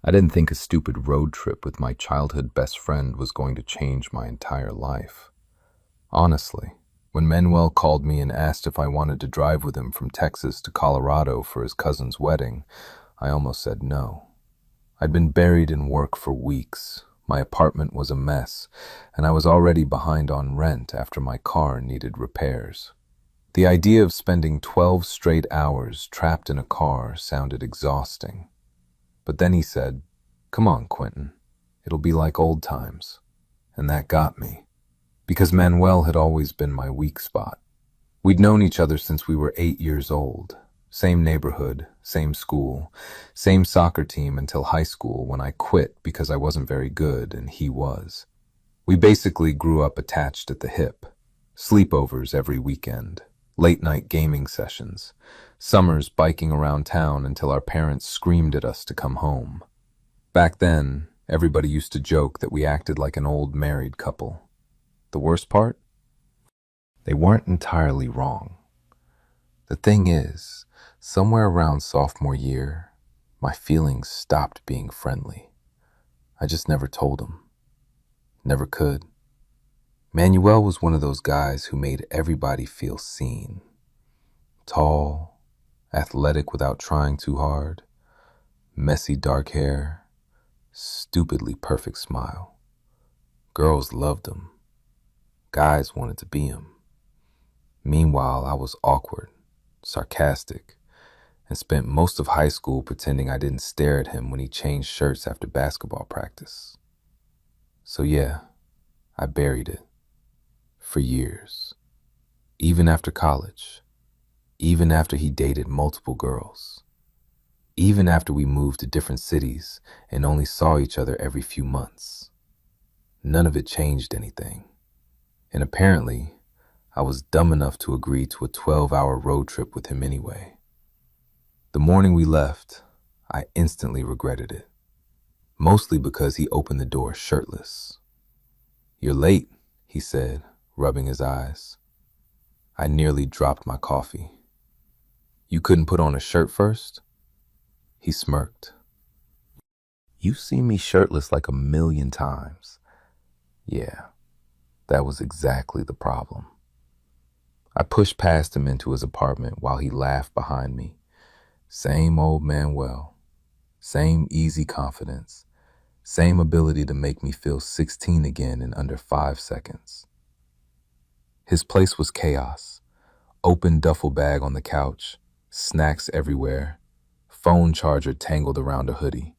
I didn't think a stupid road trip with my childhood best friend was going to change my entire life. Honestly, when Manuel called me and asked if I wanted to drive with him from Texas to Colorado for his cousin's wedding, I almost said no. I'd been buried in work for weeks. My apartment was a mess, and I was already behind on rent after my car needed repairs. The idea of spending 12 straight hours trapped in a car sounded exhausting. But then he said, "Come on, Quentin. It'll be like old times." And that got me, because Manuel had always been my weak spot. We'd known each other since we were 8 years old. Same neighborhood, same school, same soccer team until high school when I quit because I wasn't very good and he was. We basically grew up attached at the hip. Sleepovers every weekend, late-night gaming sessions, summers biking around town until our parents screamed at us to come home. Back then, everybody used to joke that we acted like an old married couple. The worst part? They weren't entirely wrong. The thing is, somewhere around sophomore year, my feelings stopped being friendly. I just never told him. Never could. Manuel was one of those guys who made everybody feel seen. Tall, athletic without trying too hard, messy dark hair, stupidly perfect smile. Girls loved him. Guys wanted to be him. Meanwhile, I was awkward, sarcastic, and spent most of high school pretending I didn't stare at him when he changed shirts after basketball practice. So yeah, I buried it. For years. Even after college. Even after he dated multiple girls. Even after we moved to different cities and only saw each other every few months. None of it changed anything. And apparently, I was dumb enough to agree to a 12-hour road trip with him anyway. The morning we left, I instantly regretted it. Mostly because he opened the door shirtless. "You're late," he said, rubbing his eyes. I nearly dropped my coffee. "You couldn't put on a shirt first?" He smirked. "You've seen me shirtless like 1,000,000 times. Yeah, that was exactly the problem. I pushed past him into his apartment while he laughed behind me. Same old Manuel. Same easy confidence. Same ability to make me feel 16 again in under 5 seconds. His place was chaos. Open duffel bag on the couch, snacks everywhere, phone charger tangled around a hoodie.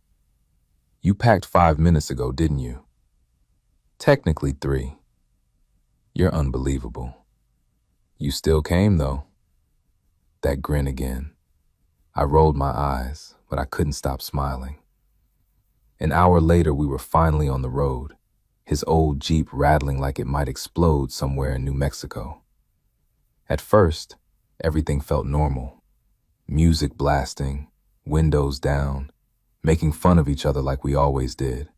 "You packed 5 minutes ago, didn't you?" "Technically 3. You're unbelievable. You still came, though." That grin again. I rolled my eyes, but I couldn't stop smiling. An hour later, we were finally on the road, his old Jeep rattling like it might explode somewhere in New Mexico. At first, everything felt normal. Music blasting, windows down, making fun of each other like we always did.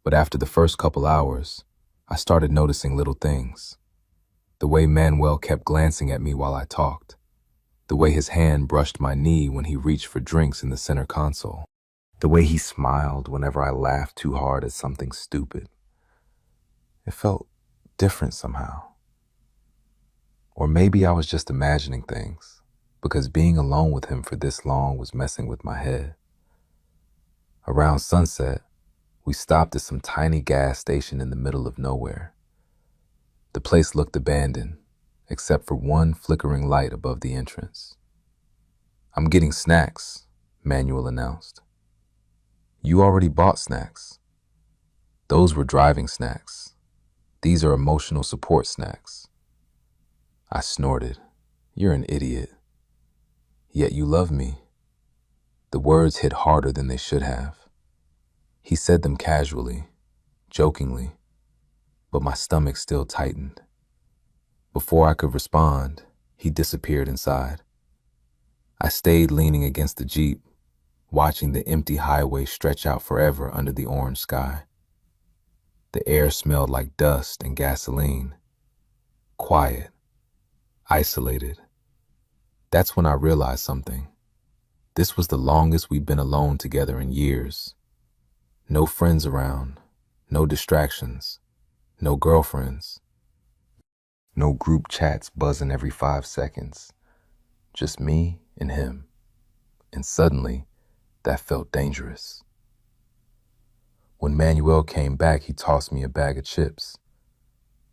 But after the first couple hours, I started noticing little things. The way Manuel kept glancing at me while I talked. The way his hand brushed my knee when he reached for drinks in the center console. The way he smiled whenever I laughed too hard at something stupid. It felt different somehow. Or maybe I was just imagining things, because being alone with him for this long was messing with my head. Around sunset, we stopped at some tiny gas station in the middle of nowhere. The place looked abandoned, except for one flickering light above the entrance. "I'm getting snacks," Manuel announced. "You already bought snacks." "Those were driving snacks. These are emotional support snacks." I snorted. "You're an idiot. Yet you love me." The words hit harder than they should have. He said them casually, jokingly, but my stomach still tightened. Before I could respond, he disappeared inside. I stayed leaning against the Jeep, watching the empty highway stretch out forever under the orange sky. The air smelled like dust and gasoline. Quiet. Isolated. That's when I realized something. This was the longest we'd been alone together in years, No friends around, no distractions, no girlfriends, no group chats buzzing every 5 seconds. Just me and him. And suddenly, that felt dangerous. When Manuel came back, he tossed me a bag of chips.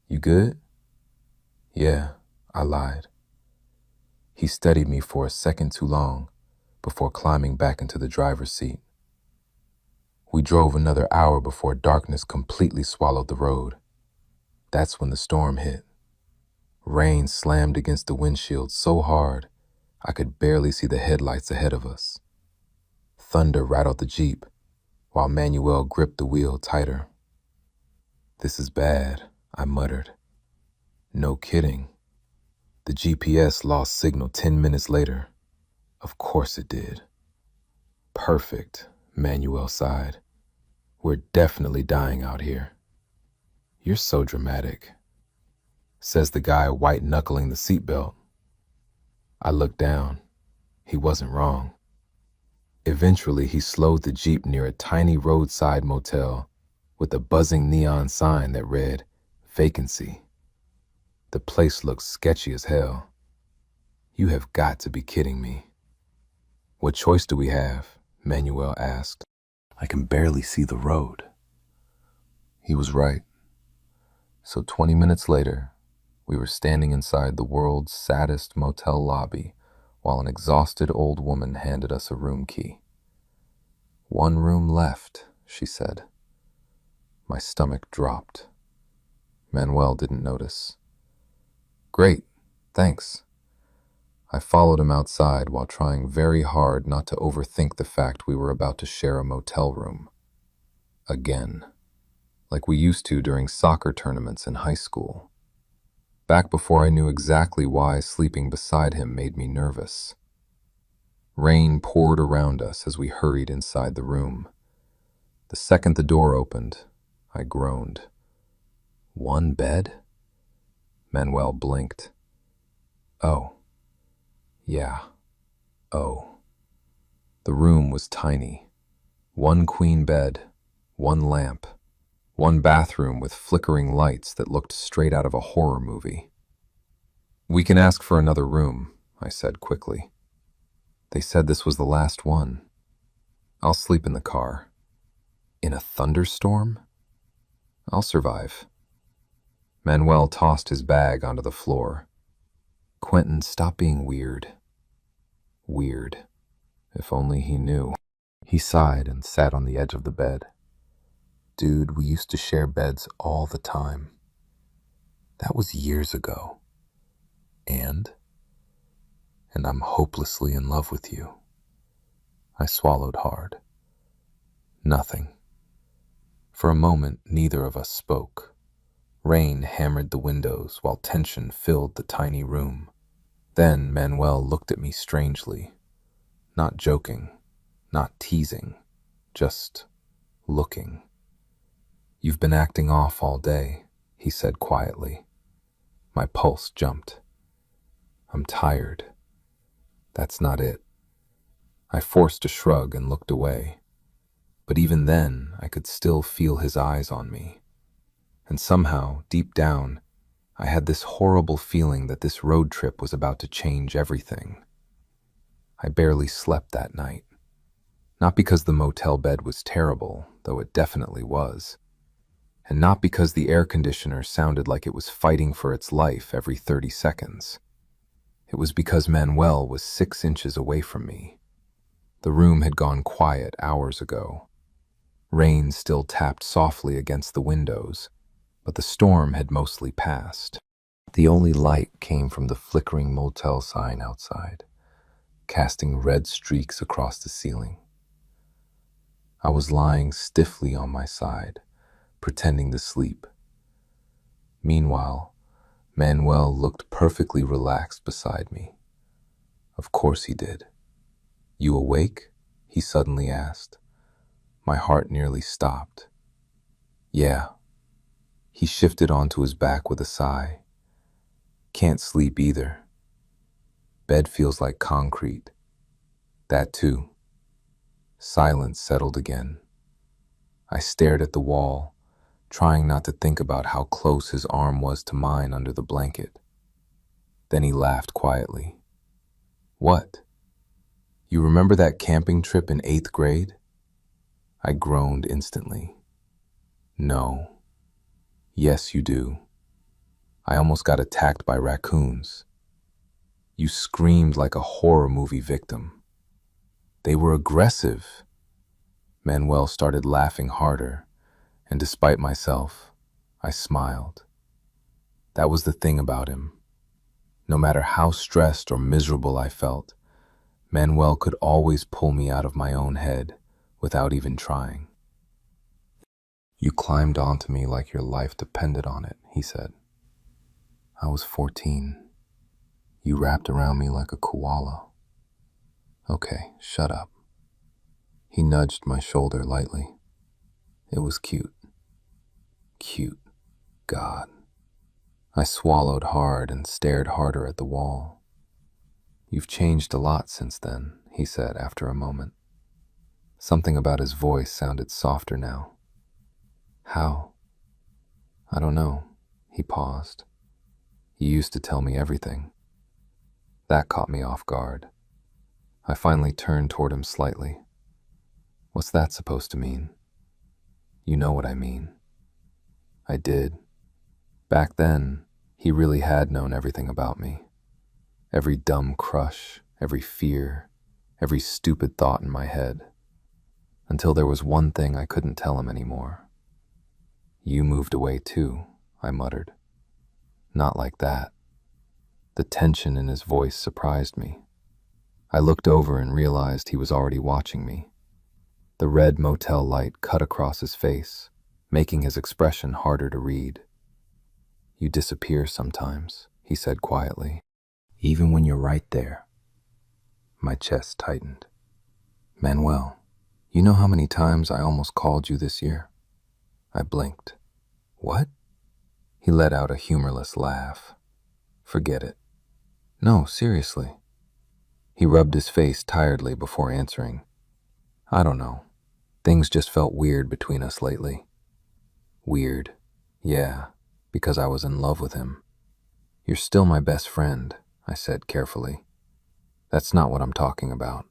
You good? Yeah, I lied. He studied me for a second too long before climbing back into the driver's seat. We drove another hour before darkness completely swallowed the road. That's when the storm hit. Rain slammed against the windshield so hard I could barely see the headlights ahead of us. Thunder rattled the Jeep while Manuel gripped the wheel tighter. This is bad, I muttered. No kidding. The GPS lost signal 10 minutes later. Of course it did. Perfect, Manuel sighed. We're definitely dying out here. You're so dramatic, says the guy white-knuckling the seatbelt. I looked down. He wasn't wrong. Eventually, he slowed the Jeep near a tiny roadside motel with a buzzing neon sign that read, "Vacancy." The place looked sketchy as hell. You have got to be kidding me. What choice do we have? Manuel asked. I can barely see the road. He was right. So 20 minutes later, we were standing inside the world's saddest motel lobby while an exhausted old woman handed us a room key. One room left, she said. My stomach dropped. Manuel didn't notice. Great, thanks. I followed him outside while trying very hard not to overthink the fact we were about to share a motel room. Again. Like we used to during soccer tournaments in high school. Back before I knew exactly why sleeping beside him made me nervous. Rain poured around us as we hurried inside the room. The second the door opened, I groaned. One bed? Manuel blinked. Oh. Yeah. Oh. The room was tiny. One queen bed, one lamp, one bathroom with flickering lights that looked straight out of a horror movie. We can ask for another room, I said quickly. They said this was the last one. I'll sleep in the car. In a thunderstorm? I'll survive. Manuel tossed his bag onto the floor. Quentin, stop being weird. Weird. If only he knew. He sighed and sat on the edge of the bed. Dude, we used to share beds all the time. That was years ago. And I'm hopelessly in love with you. I swallowed hard. Nothing. For a moment, neither of us spoke. Rain hammered the windows while tension filled the tiny room. Then Manuel looked at me strangely. Not joking, not teasing, just looking. You've been acting off all day, he said quietly. My pulse jumped. I'm tired. That's not it. I forced a shrug and looked away. But even then, I could still feel his eyes on me. And somehow, deep down, I had this horrible feeling that this road trip was about to change everything. I barely slept that night. Not because the motel bed was terrible, though it definitely was. And not because the air conditioner sounded like it was fighting for its life every 30 seconds. It was because Manuel was 6 inches away from me. The room had gone quiet hours ago. Rain still tapped softly against the windows, but the storm had mostly passed. The only light came from the flickering motel sign outside, casting red streaks across the ceiling. I was lying stiffly on my side, pretending to sleep. Meanwhile, Manuel looked perfectly relaxed beside me. Of course he did. You awake? He suddenly asked. My heart nearly stopped. Yeah. He shifted onto his back with a sigh. Can't sleep either. Bed feels like concrete. That too. Silence settled again. I stared at the wall, trying not to think about how close his arm was to mine under the blanket. Then he laughed quietly. "What? You remember that camping trip in 8th grade?" I groaned instantly. "No." "Yes, you do. I almost got attacked by raccoons. You screamed like a horror movie victim. They were aggressive." Manuel started laughing harder, and despite myself, I smiled. That was the thing about him. No matter how stressed or miserable I felt, Manuel could always pull me out of my own head without even trying. "You climbed onto me like your life depended on it," he said. "I was 14. You wrapped around me like a koala." "Okay, shut up." He nudged my shoulder lightly. It was cute. Cute. God. I swallowed hard and stared harder at the wall. "You've changed a lot since then," he said after a moment. Something about his voice sounded softer now. "How?" "I don't know." He paused. "You used to tell me everything." That caught me off guard. I finally turned toward him slightly. "What's that supposed to mean?" "You know what I mean." I did. Back then, he really had known everything about me. Every dumb crush, every fear, every stupid thought in my head. Until there was one thing I couldn't tell him anymore. "You moved away too," I muttered. "Not like that." The tension in his voice surprised me. I looked over and realized he was already watching me. The red motel light cut across his face, making his expression harder to read. "You disappear sometimes," he said quietly. "Even when you're right there." My chest tightened. "Manuel, you know how many times I almost called you this year?" I blinked. "What?" He let out a humorless laugh. "Forget it." "No, seriously." He rubbed his face tiredly before answering. "I don't know. Things just felt weird between us lately." "Weird." "Yeah, because I was in love with him." "You're still my best friend," I said carefully. "That's not what I'm talking about."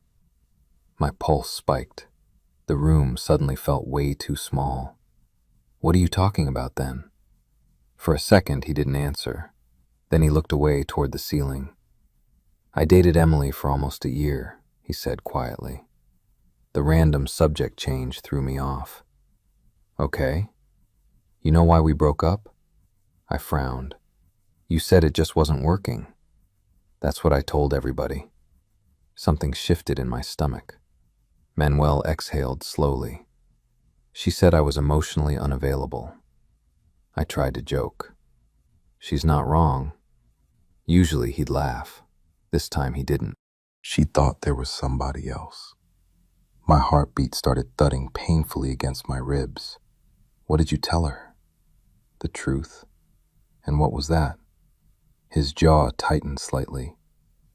My pulse spiked. The room suddenly felt way too small. "What are you talking about then?" For a second, he didn't answer. Then he looked away toward the ceiling. "I dated Emily for almost a year," he said quietly. The random subject change threw me off. "Okay. You know why we broke up?" I frowned. "You said it just wasn't working." "That's what I told everybody." Something shifted in my stomach. Manuel exhaled slowly. "She said I was emotionally unavailable." I tried to joke. "She's not wrong." Usually he'd laugh. This time he didn't. "She thought there was somebody else." My heartbeat started thudding painfully against my ribs. "What did you tell her?" "The truth." "And what was that?" His jaw tightened slightly,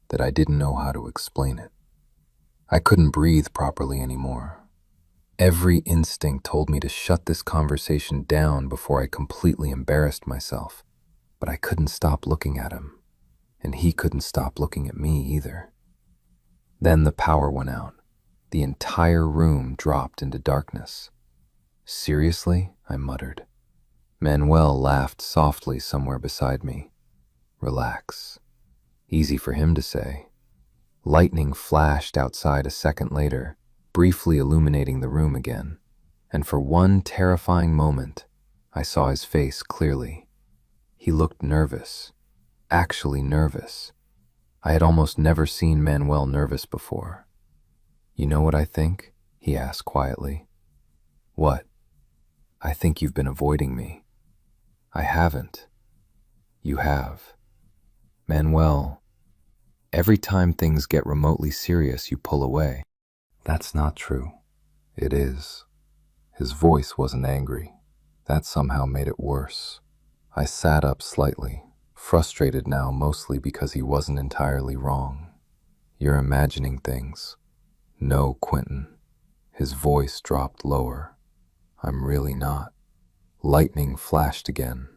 that I didn't know how to explain it. I couldn't breathe properly anymore. Every instinct told me to shut this conversation down before I completely embarrassed myself, but I couldn't stop looking at him, and he couldn't stop looking at me either. Then the power went out. The entire room dropped into darkness. "Seriously?" I muttered. Manuel laughed softly somewhere beside me. "Relax." Easy for him to say. Lightning flashed outside a second later, briefly illuminating the room again, and for one terrifying moment, I saw his face clearly. He looked nervous, actually nervous. I had almost never seen Manuel nervous before. "You know what I think?" he asked quietly. "What?" "I think you've been avoiding me." "I haven't." "You have." "Manuel, every time things get remotely serious, you pull away." "That's not true." "It is." His voice wasn't angry. That somehow made it worse. I sat up slightly, frustrated now mostly because he wasn't entirely wrong. "You're imagining things." "No, Quentin." His voice dropped lower. I'm really not. Lightning flashed again,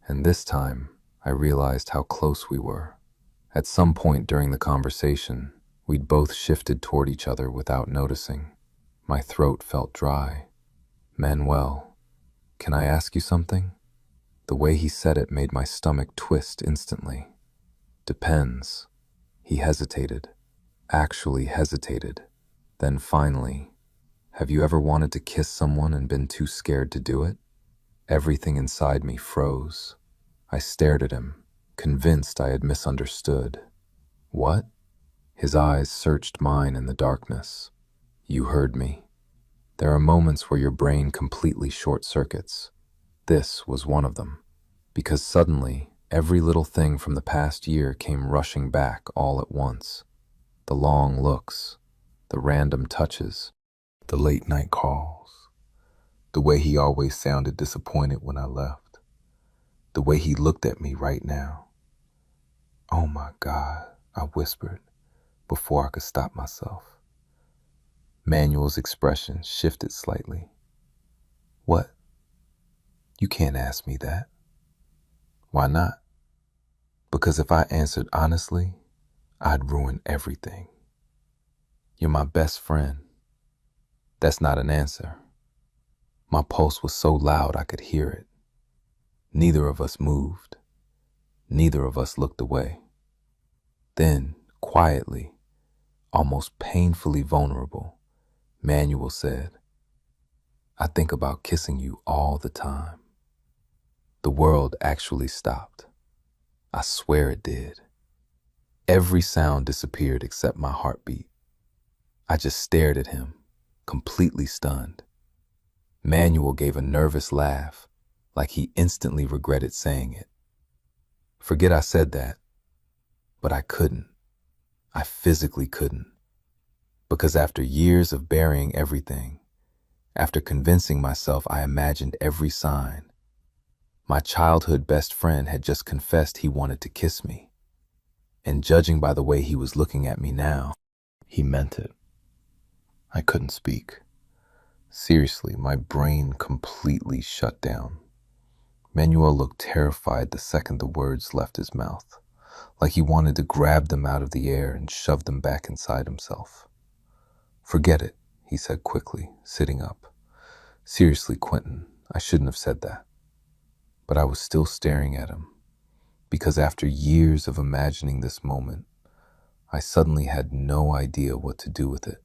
and this time I realized how close we were. At some point during the conversation, we'd both shifted toward each other without noticing. My throat felt dry. "Manuel, can I ask you something?" The way he said it made my stomach twist instantly. "Depends." He hesitated, actually hesitated. Then finally, "Have you ever wanted to kiss someone and been too scared to do it?" Everything inside me froze. I stared at him, convinced I had misunderstood. "What?" His eyes searched mine in the darkness. "You heard me. There are moments where your brain completely short circuits. This was one of them, because suddenly every little thing from the past year came rushing back all at once. The long looks, the random touches, the late night calls, the way he always sounded disappointed when I left, the way he looked at me right now. "Oh my God," I whispered before I could stop myself. Manuel's expression shifted slightly. "What? You can't ask me that." "Why not?" "Because if I answered honestly, I'd ruin everything. You're my best friend." That's not an answer. My pulse was so loud I could hear it. Neither of us moved. Neither of us looked away. Then, quietly, almost painfully vulnerable, Manuel said, "I think about kissing you all the time." The world actually stopped. I swear it did. Every sound disappeared except my heartbeat. I just stared at him, completely stunned. Manuel gave a nervous laugh, like he instantly regretted saying it. Forget I said that, but I couldn't. I physically couldn't. Because after years of burying everything, after convincing myself I imagined every sign, my childhood best friend had just confessed he wanted to kiss me. And judging by the way he was looking at me now, he meant it. I couldn't speak. Seriously, my brain completely shut down. Manuel looked terrified the second the words left his mouth, like he wanted to grab them out of the air and shove them back inside himself. "Forget it," he said quickly, sitting up. "Seriously, Quentin, I shouldn't have said that." But I was still staring at him, because after years of imagining this moment, I suddenly had no idea what to do with it.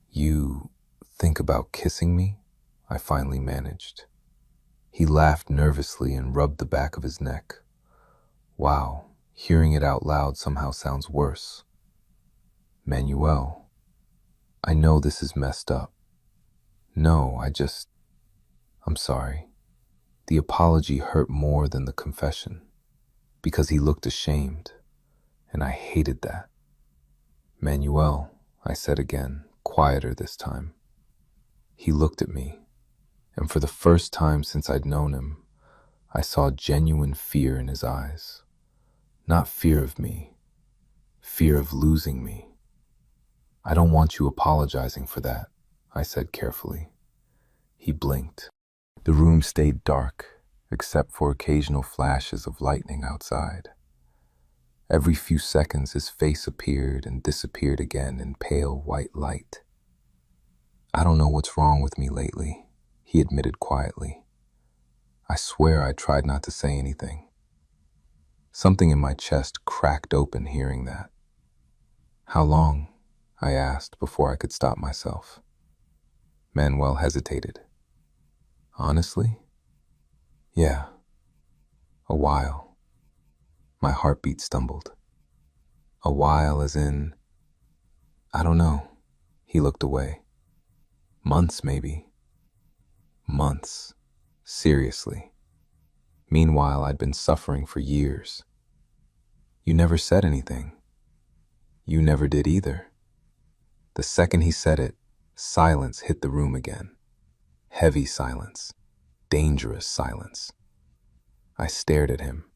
"You think about kissing me?" I finally managed. He laughed nervously and rubbed the back of his neck. Wow, hearing it out loud somehow sounds worse. "Manuel, I know this is messed up. No, I'm sorry." The apology hurt more than the confession, because he looked ashamed, and I hated that. "Manuel," I said again, quieter this time. He looked at me, and for the first time since I'd known him, I saw genuine fear in his eyes. Not fear of me, fear of losing me. "I don't want you apologizing for that," I said carefully. He blinked. The room stayed dark, except for occasional flashes of lightning outside. Every few seconds his face appeared and disappeared again in pale white light. "I don't know what's wrong with me lately," he admitted quietly. I swear I tried not to say anything. Something in my chest cracked open hearing that. "How long?" I asked before I could stop myself. Manuel hesitated. "Honestly? Yeah, a while." My heartbeat stumbled. "A while as in?" "I don't know." He looked away. "Months, maybe." Months. Seriously. Meanwhile, I'd been suffering for years. "You never said anything." "You never did either." The second he said it, silence hit the room again. Heavy silence. Dangerous silence. I stared at him.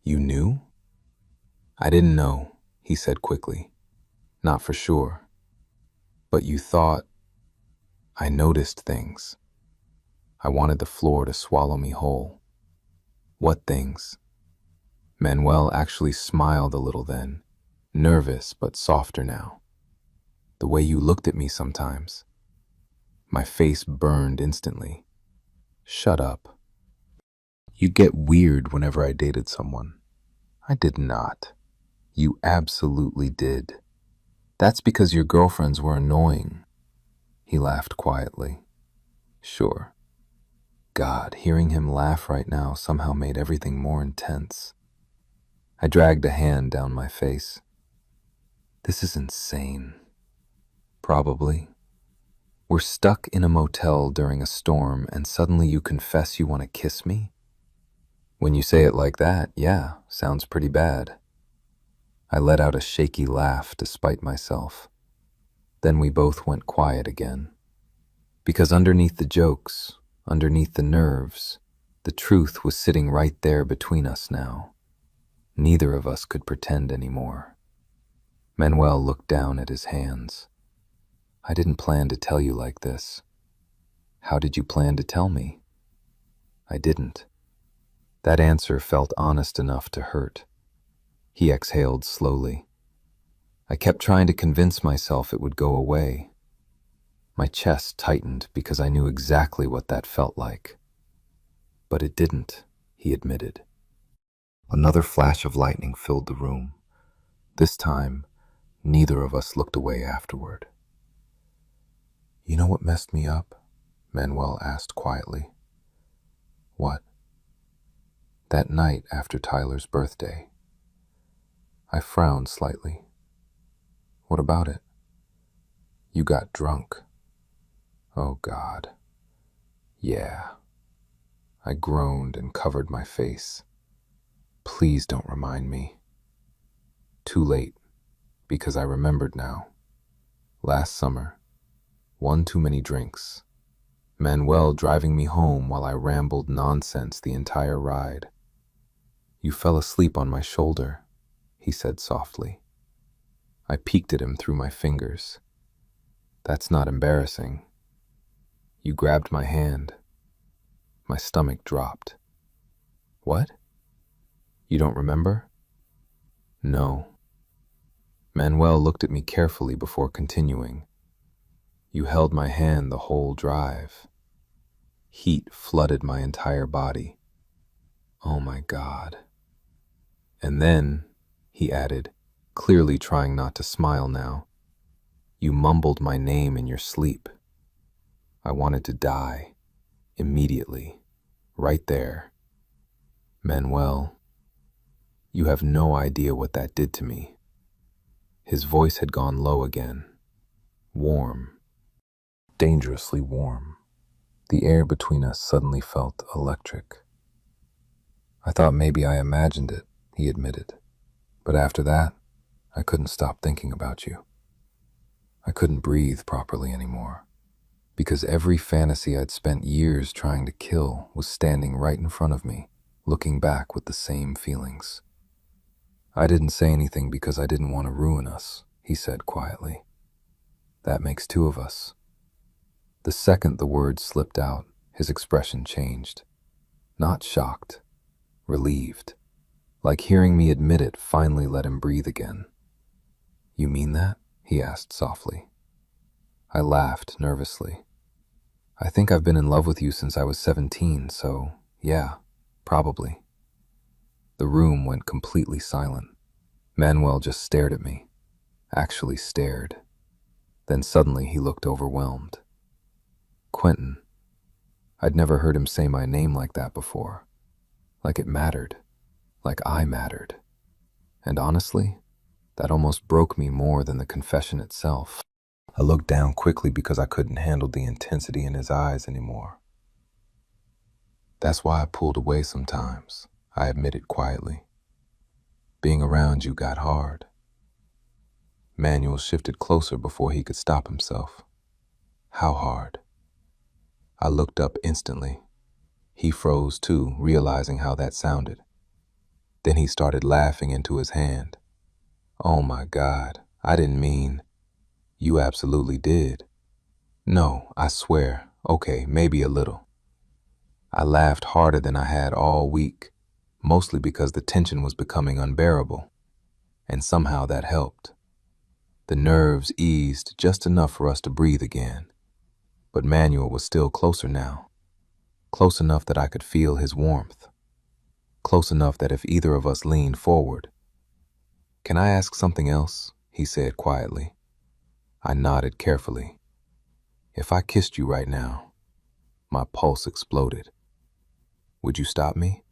"You knew?" "I didn't know," he said quickly. "Not for sure. But you thought—" "I noticed things." I wanted the floor to swallow me whole. What things? Manuel actually smiled a little then, nervous but softer now. The way you looked at me sometimes. My face burned instantly. Shut up. You get weird whenever I dated someone. I did not. You absolutely did. That's because your girlfriends were annoying. He laughed quietly. Sure. God, hearing him laugh right now somehow made everything more intense. I dragged a hand down my face. This is insane. Probably. We're stuck in a motel during a storm and suddenly you confess you want to kiss me? When you say it like that, yeah, sounds pretty bad. I let out a shaky laugh despite myself. Then we both went quiet again. Because underneath the jokes, underneath the nerves, the truth was sitting right there between us now. Neither of us could pretend anymore. Manuel looked down at his hands. I didn't plan to tell you like this. How did you plan to tell me? I didn't. That answer felt honest enough to hurt. He exhaled slowly. I kept trying to convince myself it would go away. My chest tightened because I knew exactly what that felt like. But it didn't, he admitted. Another flash of lightning filled the room. This time, neither of us looked away afterward. You know what messed me up? Manuel asked quietly. What? That night after Tyler's birthday. I frowned slightly. What about it? You got drunk. Oh God. Yeah. I groaned and covered my face. Please don't remind me. Too late, because I remembered now. Last summer, one too many drinks. Manuel driving me home while I rambled nonsense the entire ride. You fell asleep on my shoulder, he said softly. I peeked at him through my fingers. That's not embarrassing. You grabbed my hand. My stomach dropped. What? You don't remember? No. Manuel looked at me carefully before continuing. You held my hand the whole drive. Heat flooded my entire body. Oh my God. And then, he added, clearly trying not to smile now, you mumbled my name in your sleep. I wanted to die. Immediately. Right there. Manuel, you have no idea what that did to me. His voice had gone low again. Warm. Dangerously warm. The air between us suddenly felt electric. I thought maybe I imagined it, he admitted. But after that, I couldn't stop thinking about you. I couldn't breathe properly anymore, because every fantasy I'd spent years trying to kill was standing right in front of me, looking back with the same feelings. I didn't say anything because I didn't want to ruin us, he said quietly. That makes two of us. The second the words slipped out, his expression changed. Not shocked, relieved. Like hearing me admit it finally let him breathe again. You mean that? He asked softly. I laughed nervously. I think I've been in love with you since I was 17, so yeah, probably. The room went completely silent. Manuel just stared at me. Actually stared. Then suddenly he looked overwhelmed. Quentin. I'd never heard him say my name like that before. Like it mattered. Like I mattered. And honestly, that almost broke me more than the confession itself. I looked down quickly because I couldn't handle the intensity in his eyes anymore. That's why I pulled away sometimes, I admitted quietly. Being around you got hard. Manuel shifted closer before he could stop himself. How hard? I looked up instantly. He froze too, realizing how that sounded. Then he started laughing into his hand. Oh my God, I didn't mean. You absolutely did. No, I swear. Okay, maybe a little. I laughed harder than I had all week, mostly because the tension was becoming unbearable, and somehow that helped. The nerves eased just enough for us to breathe again, but Manuel was still closer now, close enough that I could feel his warmth, close enough that if either of us leaned forward, "Can I ask something else?" he said quietly. I nodded carefully. "If I kissed you right now," my pulse exploded, "would you stop me?"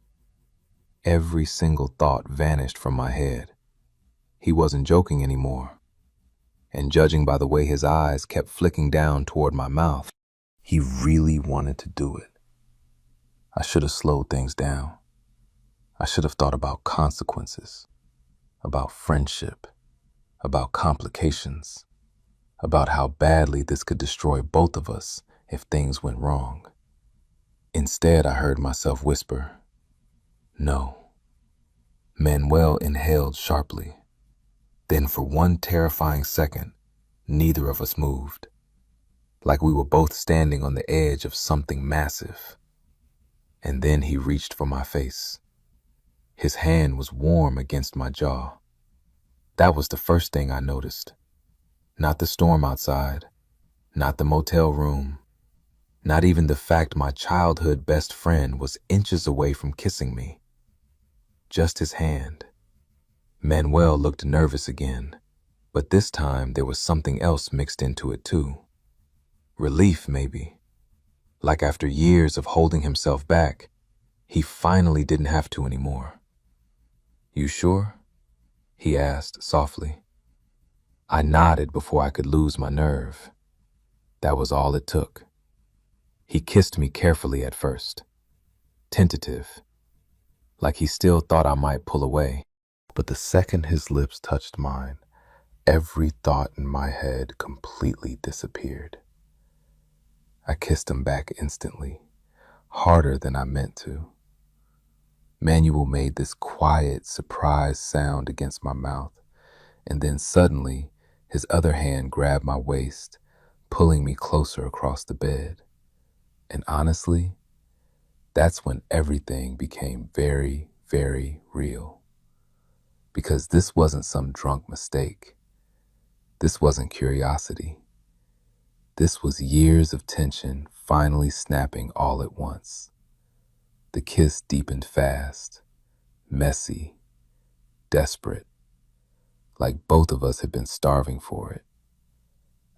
Every single thought vanished from my head. He wasn't joking anymore, and judging by the way his eyes kept flicking down toward my mouth, he really wanted to do it. I should have slowed things down. I should have thought about consequences, about friendship, about complications, about how badly this could destroy both of us if things went wrong. Instead, I heard myself whisper, "No." Manuel inhaled sharply. Then for one terrifying second, neither of us moved, like we were both standing on the edge of something massive. And then he reached for my face. His hand was warm against my jaw. That was the first thing I noticed. Not the storm outside, not the motel room, not even the fact my childhood best friend was inches away from kissing me. Just his hand. Manuel looked nervous again, but this time there was something else mixed into it too. Relief, maybe. Like after years of holding himself back, he finally didn't have to anymore. "You sure?" he asked softly. I nodded before I could lose my nerve. That was all it took. He kissed me carefully at first, tentative, like he still thought I might pull away. But the second his lips touched mine, every thought in my head completely disappeared. I kissed him back instantly, harder than I meant to. Manuel made this quiet, surprised sound against my mouth, and then suddenly his other hand grabbed my waist, pulling me closer across the bed. And honestly, that's when everything became very, very real. Because this wasn't some drunk mistake. This wasn't curiosity. This was years of tension finally snapping all at once. The kiss deepened fast, messy, desperate, like both of us had been starving for it.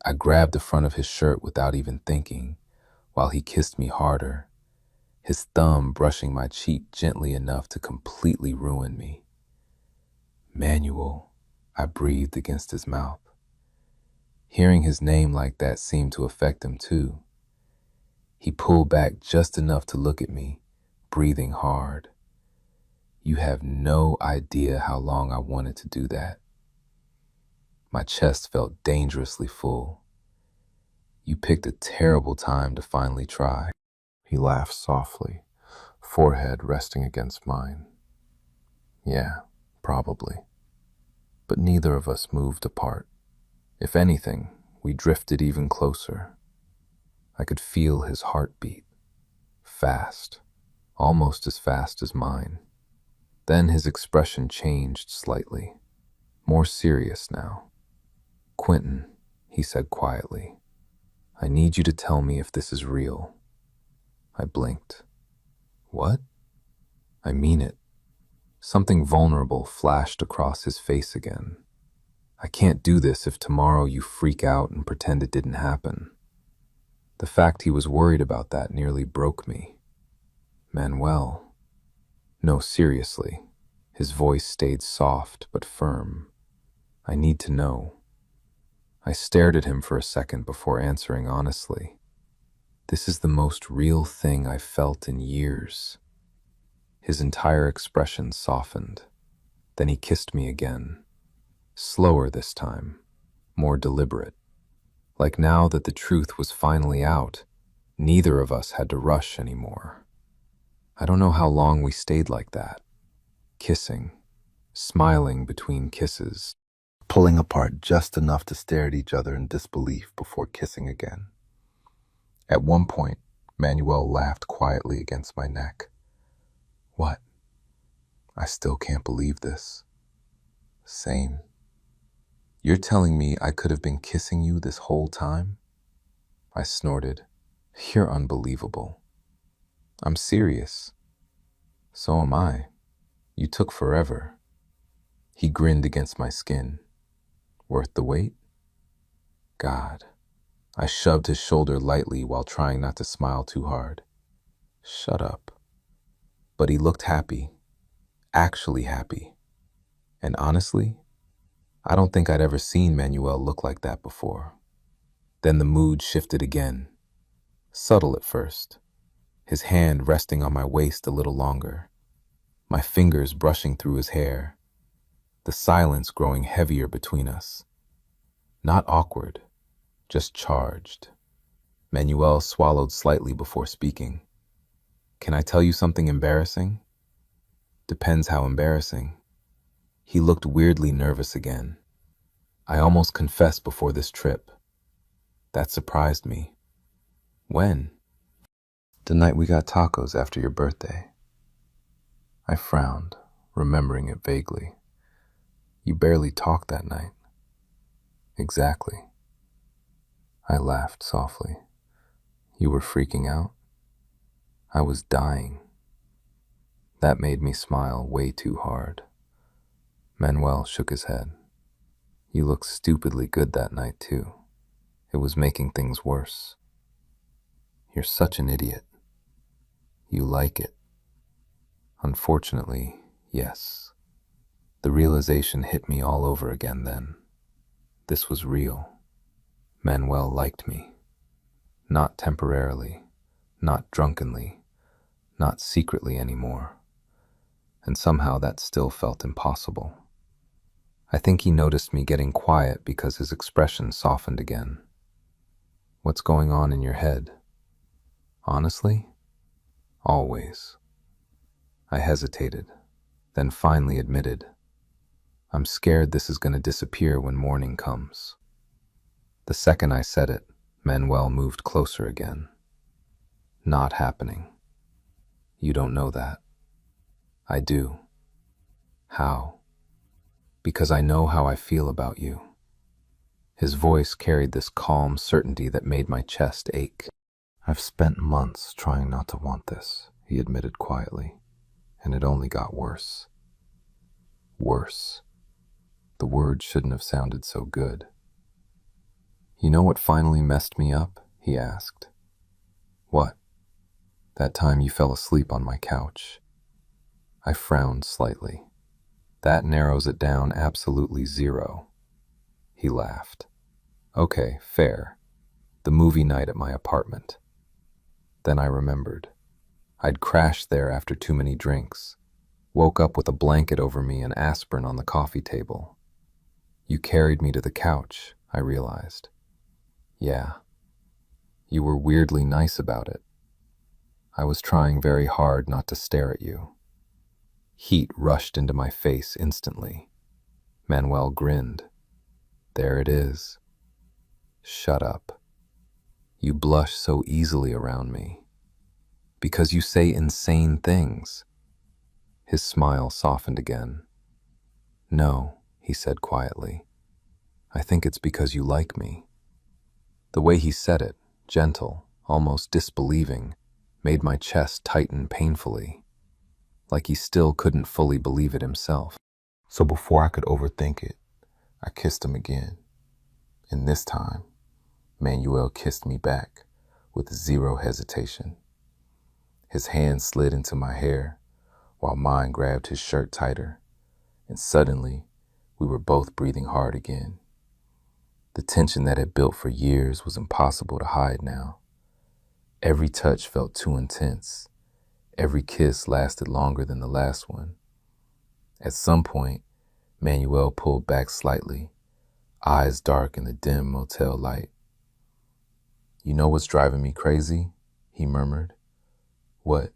I grabbed the front of his shirt without even thinking, while he kissed me harder, his thumb brushing my cheek gently enough to completely ruin me. "Manuel," I breathed against his mouth. Hearing his name like that seemed to affect him too. He pulled back just enough to look at me, breathing hard. You have no idea how long I wanted to do that. My chest felt dangerously full. "You picked a terrible time to finally try." He laughed softly, forehead resting against mine. "Yeah, probably." But neither of us moved apart. If anything, we drifted even closer. I could feel his heartbeat, fast, almost as fast as mine. Then his expression changed slightly, more serious now. "Quentin," he said quietly, "I need you to tell me if this is real." I blinked. "What?" "I mean it." Something vulnerable flashed across his face again. "I can't do this if tomorrow you freak out and pretend it didn't happen." The fact he was worried about that nearly broke me. "Manuel." "No, seriously." His voice stayed soft but firm. "I need to know." I stared at him for a second before answering honestly. "This is the most real thing I've felt in years." His entire expression softened. Then he kissed me again. Slower this time, more deliberate. Like now that the truth was finally out, neither of us had to rush anymore. I don't know how long we stayed like that, kissing, smiling between kisses, pulling apart just enough to stare at each other in disbelief before kissing again. At one point, Manuel laughed quietly against my neck. What? I still can't believe this. Same. You're telling me I could have been kissing you this whole time? I snorted. You're unbelievable. I'm serious. So am I. You took forever. He grinned against my skin. Worth the wait? God. I shoved his shoulder lightly while trying not to smile too hard. Shut up. But he looked happy. Actually happy. And honestly, I don't think I'd ever seen Manuel look like that before. Then the mood shifted again. Subtle at first. His hand resting on my waist a little longer. My fingers brushing through his hair. The silence growing heavier between us. Not awkward, just charged. Manuel swallowed slightly before speaking. Can I tell you something embarrassing? Depends how embarrassing. He looked weirdly nervous again. I almost confessed before this trip. That surprised me. When? The night we got tacos after your birthday. I frowned, remembering it vaguely. You barely talked that night. Exactly. I laughed softly. You were freaking out? I was dying. That made me smile way too hard. Manuel shook his head. You looked stupidly good that night, too. It was making things worse. You're such an idiot. You like it. Unfortunately, yes. The realization hit me all over again then. This was real. Manuel liked me. Not temporarily, not drunkenly, not secretly anymore. And somehow that still felt impossible. I think he noticed me getting quiet because his expression softened again. What's going on in your head? Honestly? Always. I hesitated, then finally admitted, I'm scared this is going to disappear when morning comes. The second I said it, Manuel moved closer again. Not happening. You don't know that. I do. How? Because I know how I feel about you. His voice carried this calm certainty that made my chest ache. I've spent months trying not to want this, he admitted quietly, and it only got worse. Worse. The word shouldn't have sounded so good. You know what finally messed me up? He asked. What? That time you fell asleep on my couch. I frowned slightly. That narrows it down absolutely zero. He laughed. Okay, fair. The movie night at my apartment. Then I remembered. I'd crashed there after too many drinks. Woke up with a blanket over me and aspirin on the coffee table. You carried me to the couch, I realized. Yeah. You were weirdly nice about it. I was trying very hard not to stare at you. Heat rushed into my face instantly. Manuel grinned. There it is. Shut up. You blush so easily around me. Because you say insane things. His smile softened again. No, he said quietly. I think it's because you like me. The way he said it, gentle, almost disbelieving, made my chest tighten painfully, like he still couldn't fully believe it himself. So before I could overthink it, I kissed him again. And this time, Manuel kissed me back with zero hesitation. His hand slid into my hair while mine grabbed his shirt tighter, and suddenly we were both breathing hard again. The tension that had built for years was impossible to hide now. Every touch felt too intense. Every kiss lasted longer than the last one. At some point, Manuel pulled back slightly, eyes dark in the dim motel light. You know what's driving me crazy? He murmured. What?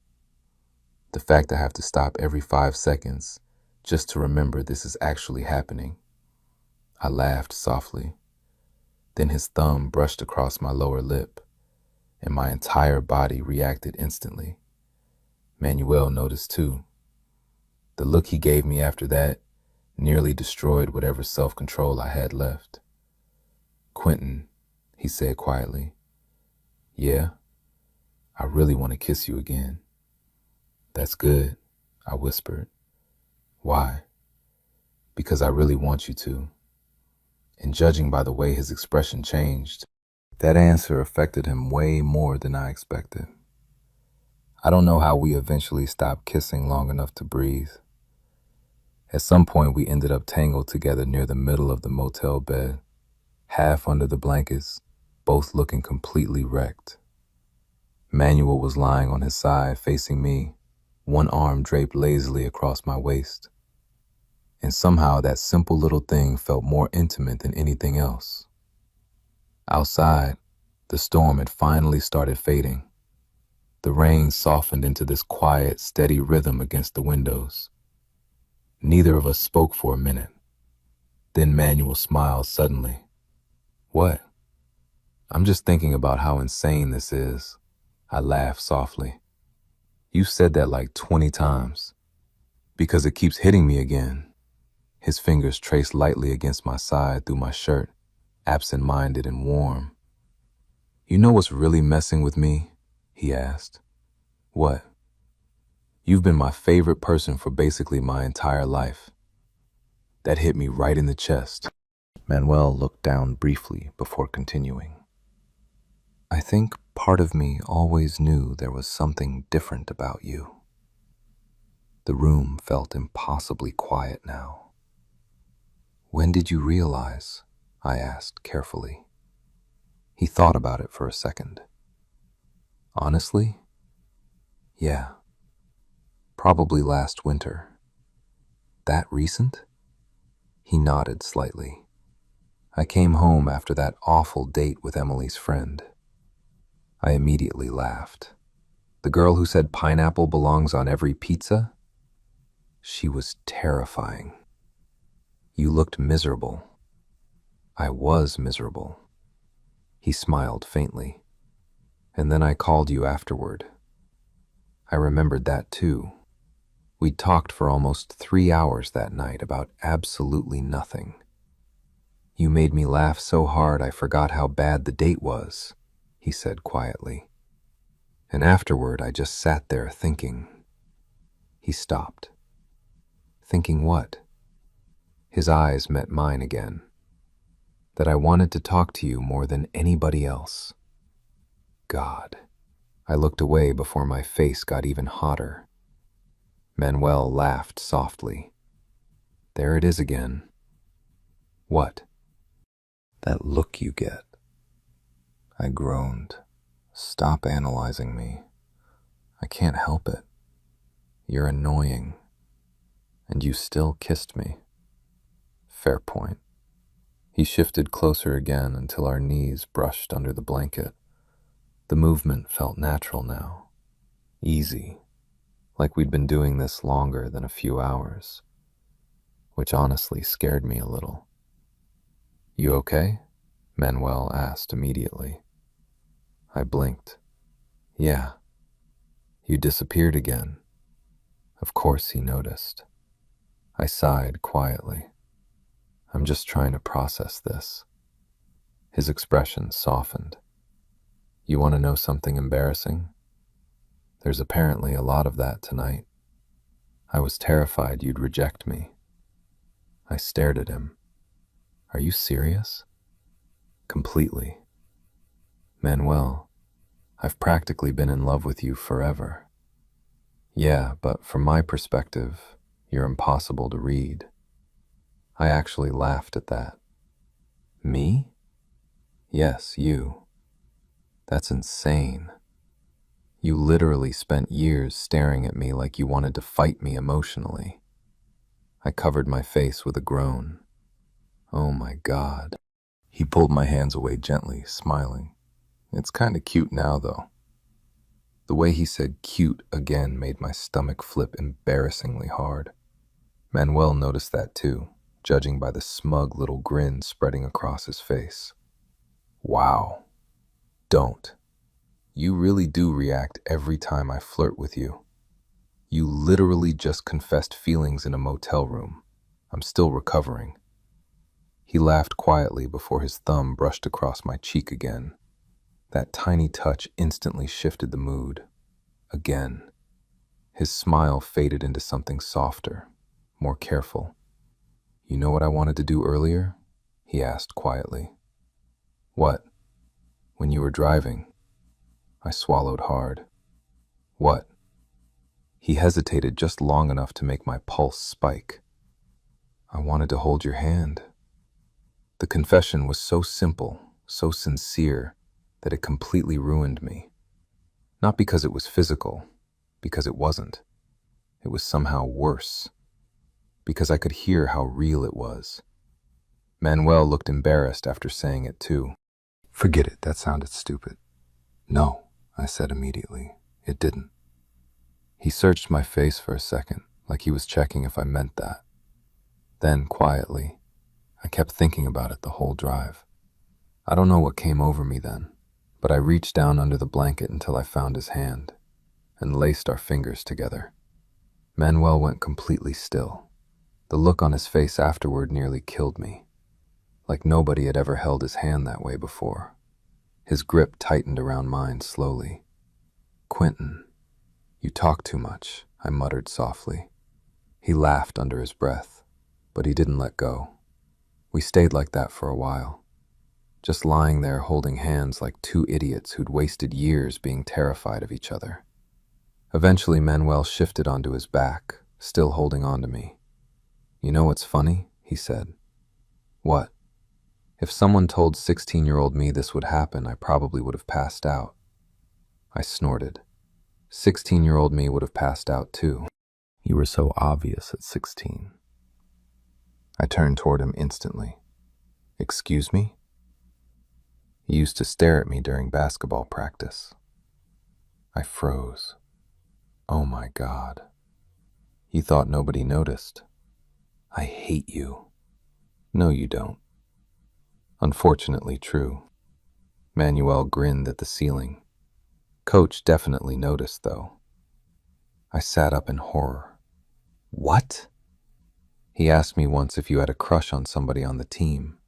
The fact I have to stop every 5 seconds just to remember this is actually happening. I laughed softly. Then his thumb brushed across my lower lip, and my entire body reacted instantly. Manuel noticed too. The look he gave me after that nearly destroyed whatever self-control I had left. "Quentin," he said quietly. "Yeah, I really want to kiss you again." "That's good," I whispered. "Why?" "Because I really want you to." And judging by the way his expression changed, that answer affected him way more than I expected. I don't know how we eventually stopped kissing long enough to breathe. At some point, we ended up tangled together near the middle of the motel bed, half under the blankets, both looking completely wrecked. Manuel was lying on his side, facing me, one arm draped lazily across my waist. And somehow that simple little thing felt more intimate than anything else. Outside, the storm had finally started fading. The rain softened into this quiet, steady rhythm against the windows. Neither of us spoke for a minute. Then Manuel smiled suddenly. "What?" "I'm just thinking about how insane this is." I laughed softly. "You've said that like 20 times. Because it keeps hitting me again." His fingers traced lightly against my side through my shirt, absent-minded and warm. "You know what's really messing with me?" he asked. "What?" "You've been my favorite person for basically my entire life." That hit me right in the chest. Manuel looked down briefly before continuing. "I think part of me always knew there was something different about you." The room felt impossibly quiet now. "When did you realize?" I asked carefully. He thought about it for a second. "Honestly? Yeah. Probably last winter." "That recent?" He nodded slightly. "I came home after that awful date with Emily's friend." I immediately laughed. "The girl who said pineapple belongs on every pizza?" She was terrifying. "You looked miserable." "I was miserable." He smiled faintly. "And then I called you afterward." I remembered that too. We'd talked for almost 3 hours that night about absolutely nothing. "You made me laugh so hard I forgot how bad the date was," he said quietly. "And afterward I just sat there thinking." He stopped. "Thinking what?" His eyes met mine again. "That I wanted to talk to you more than anybody else." God. I looked away before my face got even hotter. Manuel laughed softly. "There it is again." "What?" "That look you get." I groaned. "Stop analyzing me. I can't help it. You're annoying. And you still kissed me." "Fair point." He shifted closer again until our knees brushed under the blanket. The movement felt natural now. Easy. Like we'd been doing this longer than a few hours. Which honestly scared me a little. "You okay?" Manuel asked immediately. I blinked. "Yeah." "You disappeared again." Of course he noticed. I sighed quietly. "I'm just trying to process this." His expression softened. "You want to know something embarrassing? There's apparently a lot of that tonight. I was terrified you'd reject me." I stared at him. "Are you serious?" "Completely." "Manuel, I've practically been in love with you forever." "Yeah, but from my perspective, you're impossible to read." I actually laughed at that. "Me?" "Yes, you. That's insane. You literally spent years staring at me like you wanted to fight me emotionally." I covered my face with a groan. "Oh my God." He pulled my hands away gently, smiling. "It's kind of cute now, though." The way he said cute again made my stomach flip embarrassingly hard. Manuel noticed that too, judging by the smug little grin spreading across his face. "Wow." "Don't." You really do react every time I flirt with you. You literally just confessed feelings in a motel room. I'm still recovering." He laughed quietly before his thumb brushed across my cheek again. That tiny touch instantly shifted the mood. Again. His smile faded into something softer, more careful. "You know what I wanted to do earlier?" he asked quietly. "What?" "When you were driving." I swallowed hard. "What?" He hesitated just long enough to make my pulse spike. "I wanted to hold your hand." The confession was so simple, so sincere, that it completely ruined me. Not because it was physical, because it wasn't. It was somehow worse, because I could hear how real it was. Manuel looked embarrassed after saying it too. "Forget it, that sounded stupid." "No," I said immediately. "It didn't." He searched my face for a second, like he was checking if I meant that. Then, quietly, I kept thinking about it the whole drive. I don't know what came over me then, but I reached down under the blanket until I found his hand and laced our fingers together. Manuel went completely still. The look on his face afterward nearly killed me, like nobody had ever held his hand that way before. His grip tightened around mine slowly. "Quentin, you talk too much," I muttered softly. He laughed under his breath, but he didn't let go. We stayed like that for a while, just lying there holding hands like two idiots who'd wasted years being terrified of each other. Eventually, Manuel shifted onto his back, still holding on to me. "You know what's funny?" he said. "What?" "If someone told 16-year-old me this would happen, I probably would have passed out." I snorted. 16-year-old me would have passed out too. "You were so obvious at 16. I turned toward him instantly. "Excuse me?" He used to stare at me during basketball practice. I froze. Oh my God. He thought nobody noticed. "I hate you." "No, you don't." Unfortunately true. Manuel grinned at the ceiling. Coach definitely noticed, though. I sat up in horror. "What?" "He asked me once if you had a crush on somebody on the team.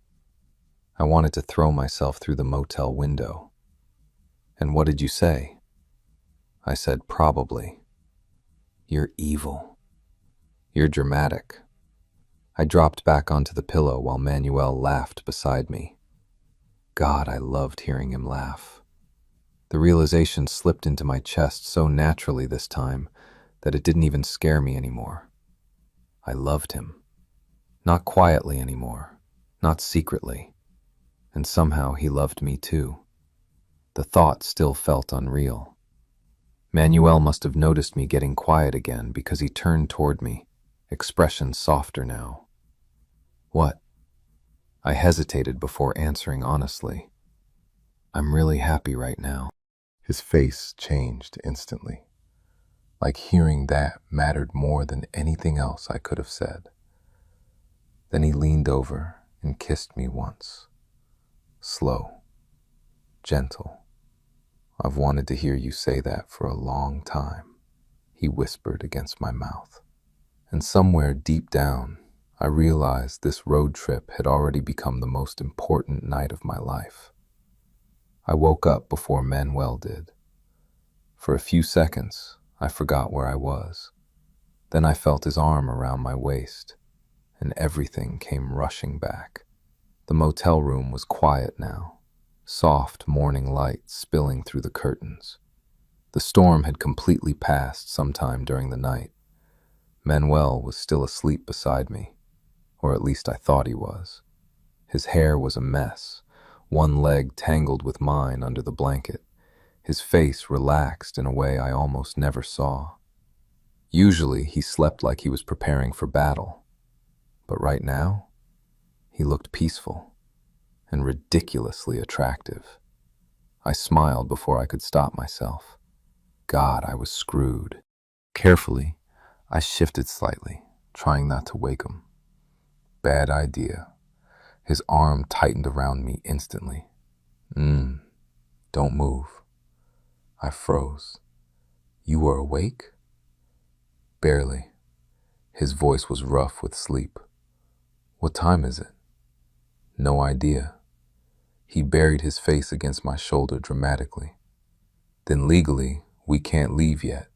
I wanted to throw myself through the motel window." "And what did you say?" I said, "Probably." "You're evil." "You're dramatic." I dropped back onto the pillow while Manuel laughed beside me. God, I loved hearing him laugh. The realization slipped into my chest so naturally this time that it didn't even scare me anymore. I loved him. Not quietly anymore, not secretly. And somehow he loved me too. The thought still felt unreal. Manuel must have noticed me getting quiet again because he turned toward me, expression softer now. "What?" I hesitated before answering honestly. "I'm really happy right now." His face changed instantly, like hearing that mattered more than anything else I could have said. Then he leaned over and kissed me once. Slow, gentle. "I've wanted to hear you say that for a long time," he whispered against my mouth. And somewhere deep down, I realized this road trip had already become the most important night of my life. I woke up before Manuel did. For a few seconds, I forgot where I was. Then I felt his arm around my waist, and everything came rushing back. The motel room was quiet now, soft morning light spilling through the curtains. The storm had completely passed sometime during the night. Manuel was still asleep beside me, or at least I thought he was. His hair was a mess, one leg tangled with mine under the blanket, his face relaxed in a way I almost never saw. Usually he slept like he was preparing for battle, but right now, he looked peaceful and ridiculously attractive. I smiled before I could stop myself. God, I was screwed. Carefully, I shifted slightly, trying not to wake him. Bad idea. His arm tightened around me instantly. Don't move." I froze. You were awake? Barely. His voice was rough with sleep. What time is it? No idea. He buried his face against my shoulder dramatically. Then legally, we can't leave yet.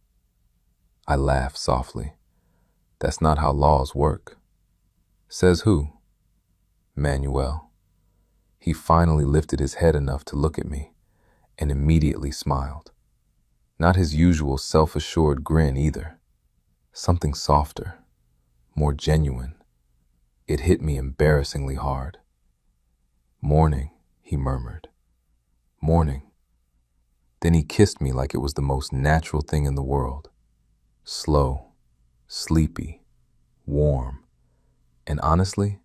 I laughed softly. That's not how laws work. Says who? Manuel. He finally lifted his head enough to look at me and immediately smiled. Not his usual self-assured grin either. Something softer, more genuine. It hit me embarrassingly hard. Morning, he murmured. Morning. Then he kissed me like it was the most natural thing in the world. Slow, sleepy, warm. And honestly,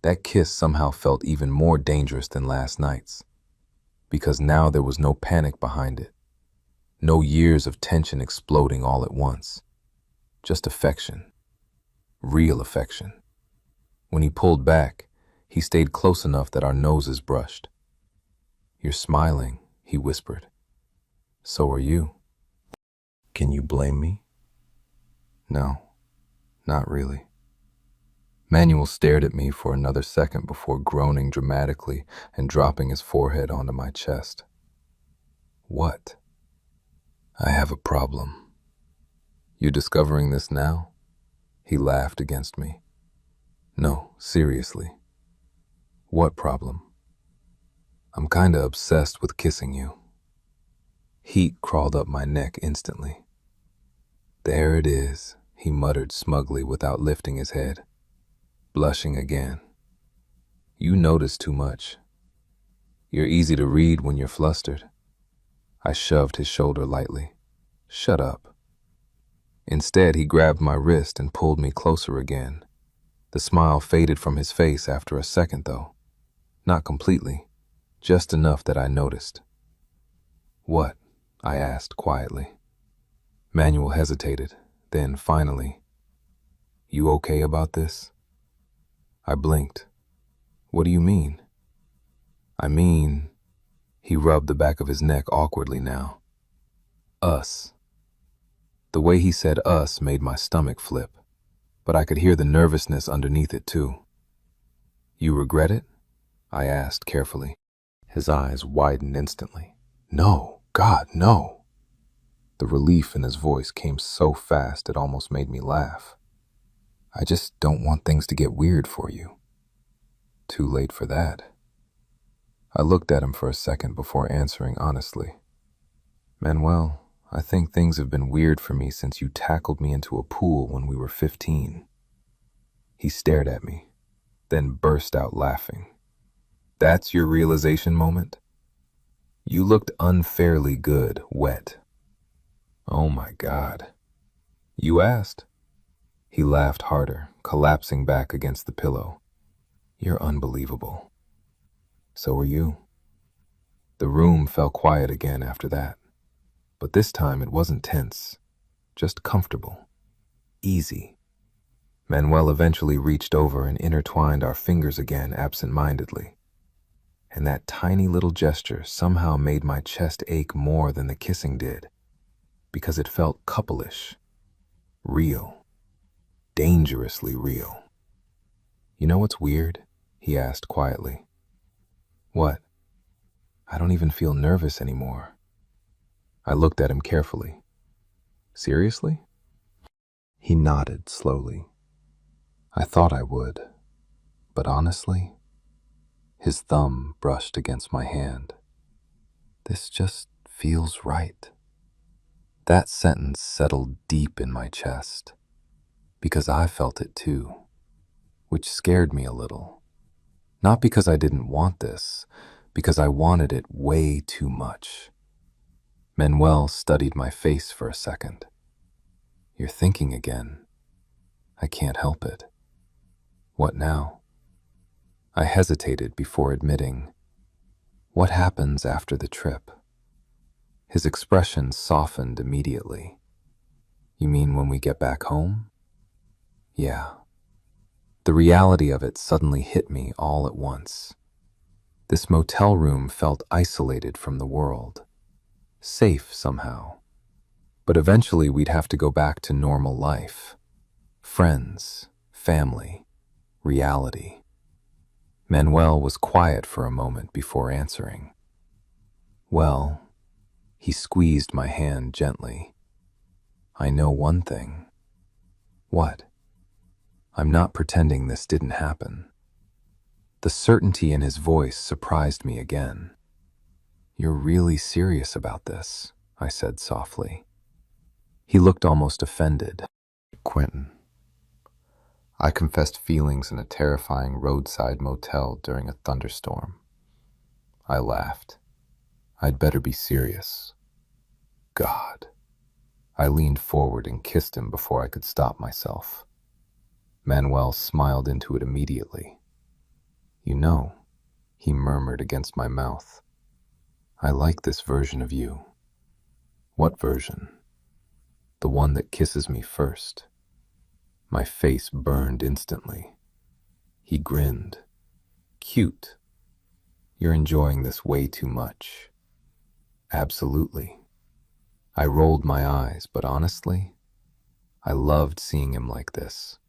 that kiss somehow felt even more dangerous than last night's. Because now there was no panic behind it. No years of tension exploding all at once. Just affection. Real affection. When he pulled back, he stayed close enough that our noses brushed. You're smiling, he whispered. So are you. Can you blame me? No, not really. Manuel stared at me for another second before groaning dramatically and dropping his forehead onto my chest. What? I have a problem. You discovering this now? He laughed against me. No, seriously. What problem? I'm kinda obsessed with kissing you. Heat crawled up my neck instantly. There it is, he muttered smugly without lifting his head. Blushing again. You notice too much. You're easy to read when you're flustered. I shoved his shoulder lightly. Shut up. Instead, he grabbed my wrist and pulled me closer again. The smile faded from his face after a second, though. Not completely, just enough that I noticed. What? I asked quietly. Manuel hesitated, then finally, You okay about this? I blinked. What do you mean? I mean, he rubbed the back of his neck awkwardly now. Us. The way he said us made my stomach flip, but I could hear the nervousness underneath it too. You regret it? I asked carefully. His eyes widened instantly. No, God, no. The relief in his voice came so fast it almost made me laugh. I just don't want things to get weird for you. Too late for that. I looked at him for a second before answering honestly. Manuel, I think things have been weird for me since you tackled me into a pool when we were 15. He stared at me, then burst out laughing. That's your realization moment? You looked unfairly good, wet. Oh my God. You asked? He laughed harder, collapsing back against the pillow. You're unbelievable. So are you. The room fell quiet again after that. But this time it wasn't tense, just comfortable, easy. Manuel eventually reached over and intertwined our fingers again absent-mindedly. And that tiny little gesture somehow made my chest ache more than the kissing did, because it felt couple-ish, real, dangerously real. You know what's weird? He asked quietly. What? I don't even feel nervous anymore. I looked at him carefully. Seriously? He nodded slowly. I thought I would, but honestly, his thumb brushed against my hand. This just feels right. That sentence settled deep in my chest, because I felt it too, which scared me a little. Not because I didn't want this, because I wanted it way too much. Manuel studied my face for a second. You're thinking again. I can't help it. What now? I hesitated before admitting, what happens after the trip? His expression softened immediately. You mean when we get back home? Yeah. The reality of it suddenly hit me all at once. This motel room felt isolated from the world, safe somehow. But eventually we'd have to go back to normal life. Friends, family, reality. Manuel was quiet for a moment before answering. Well, he squeezed my hand gently. I know one thing. What? I'm not pretending this didn't happen. The certainty in his voice surprised me again. You're really serious about this, I said softly. He looked almost offended. Quentin, I confessed feelings in a terrifying roadside motel during a thunderstorm. I laughed. I'd better be serious. God. I leaned forward and kissed him before I could stop myself. Manuel smiled into it immediately. You know, he murmured against my mouth. I like this version of you. What version? The one that kisses me first. My face burned instantly. He grinned. Cute. You're enjoying this way too much. Absolutely. I rolled my eyes, but honestly, I loved seeing him like this.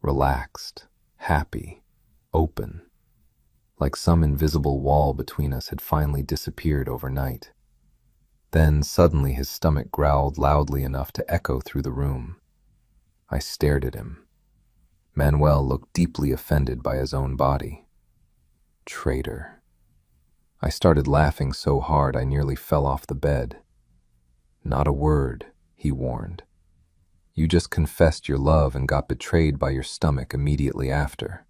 Relaxed, happy, open. Like some invisible wall between us had finally disappeared overnight. Then suddenly his stomach growled loudly enough to echo through the room. I stared at him. Manuel looked deeply offended by his own body. Traitor. I started laughing so hard I nearly fell off the bed. Not a word, he warned. You just confessed your love and got betrayed by your stomach immediately after.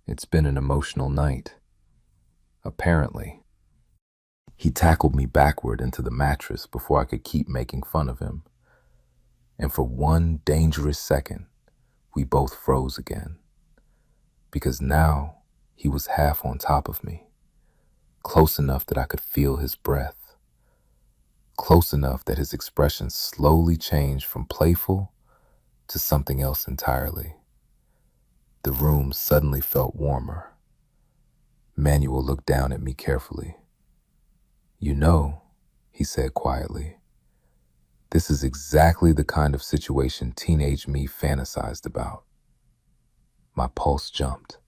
It's been an emotional night. Apparently. He tackled me backward into the mattress before I could keep making fun of him. And for one dangerous second, we both froze again. Because now he was half on top of me, close enough that I could feel his breath, close enough that his expression slowly changed from playful to something else entirely. The room suddenly felt warmer. Manuel looked down at me carefully. You know, he said quietly, this is exactly the kind of situation teenage me fantasized about. My pulse jumped.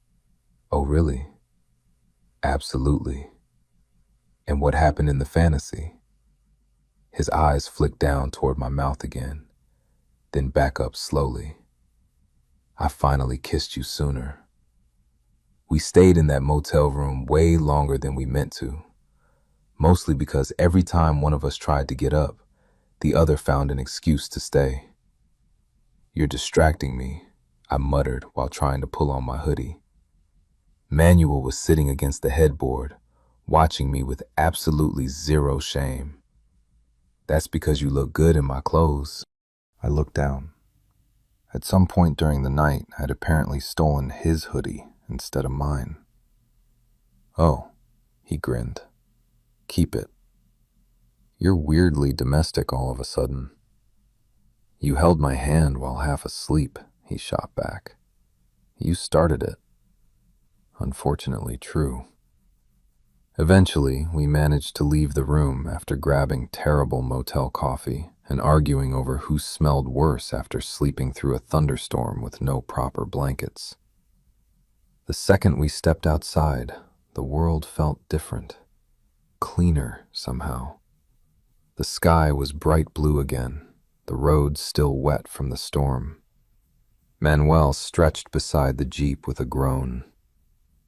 Oh, really? Absolutely. And what happened in the fantasy? His eyes flicked down toward my mouth again, then back up slowly. I finally kissed you sooner. We stayed in that motel room way longer than we meant to, mostly because every time one of us tried to get up, the other found an excuse to stay. You're distracting me, I muttered while trying to pull on my hoodie. Manuel was sitting against the headboard, watching me with absolutely zero shame. That's because you look good in my clothes. I looked down. At some point during the night, I'd apparently stolen his hoodie instead of mine. Oh, he grinned. Keep it. You're weirdly domestic all of a sudden. You held my hand while half asleep, he shot back. You started it. Unfortunately true. Eventually, we managed to leave the room after grabbing terrible motel coffee and arguing over who smelled worse after sleeping through a thunderstorm with no proper blankets. The second we stepped outside, the world felt different, cleaner somehow. The sky was bright blue again, the roads still wet from the storm. Manuel stretched beside the Jeep with a groan.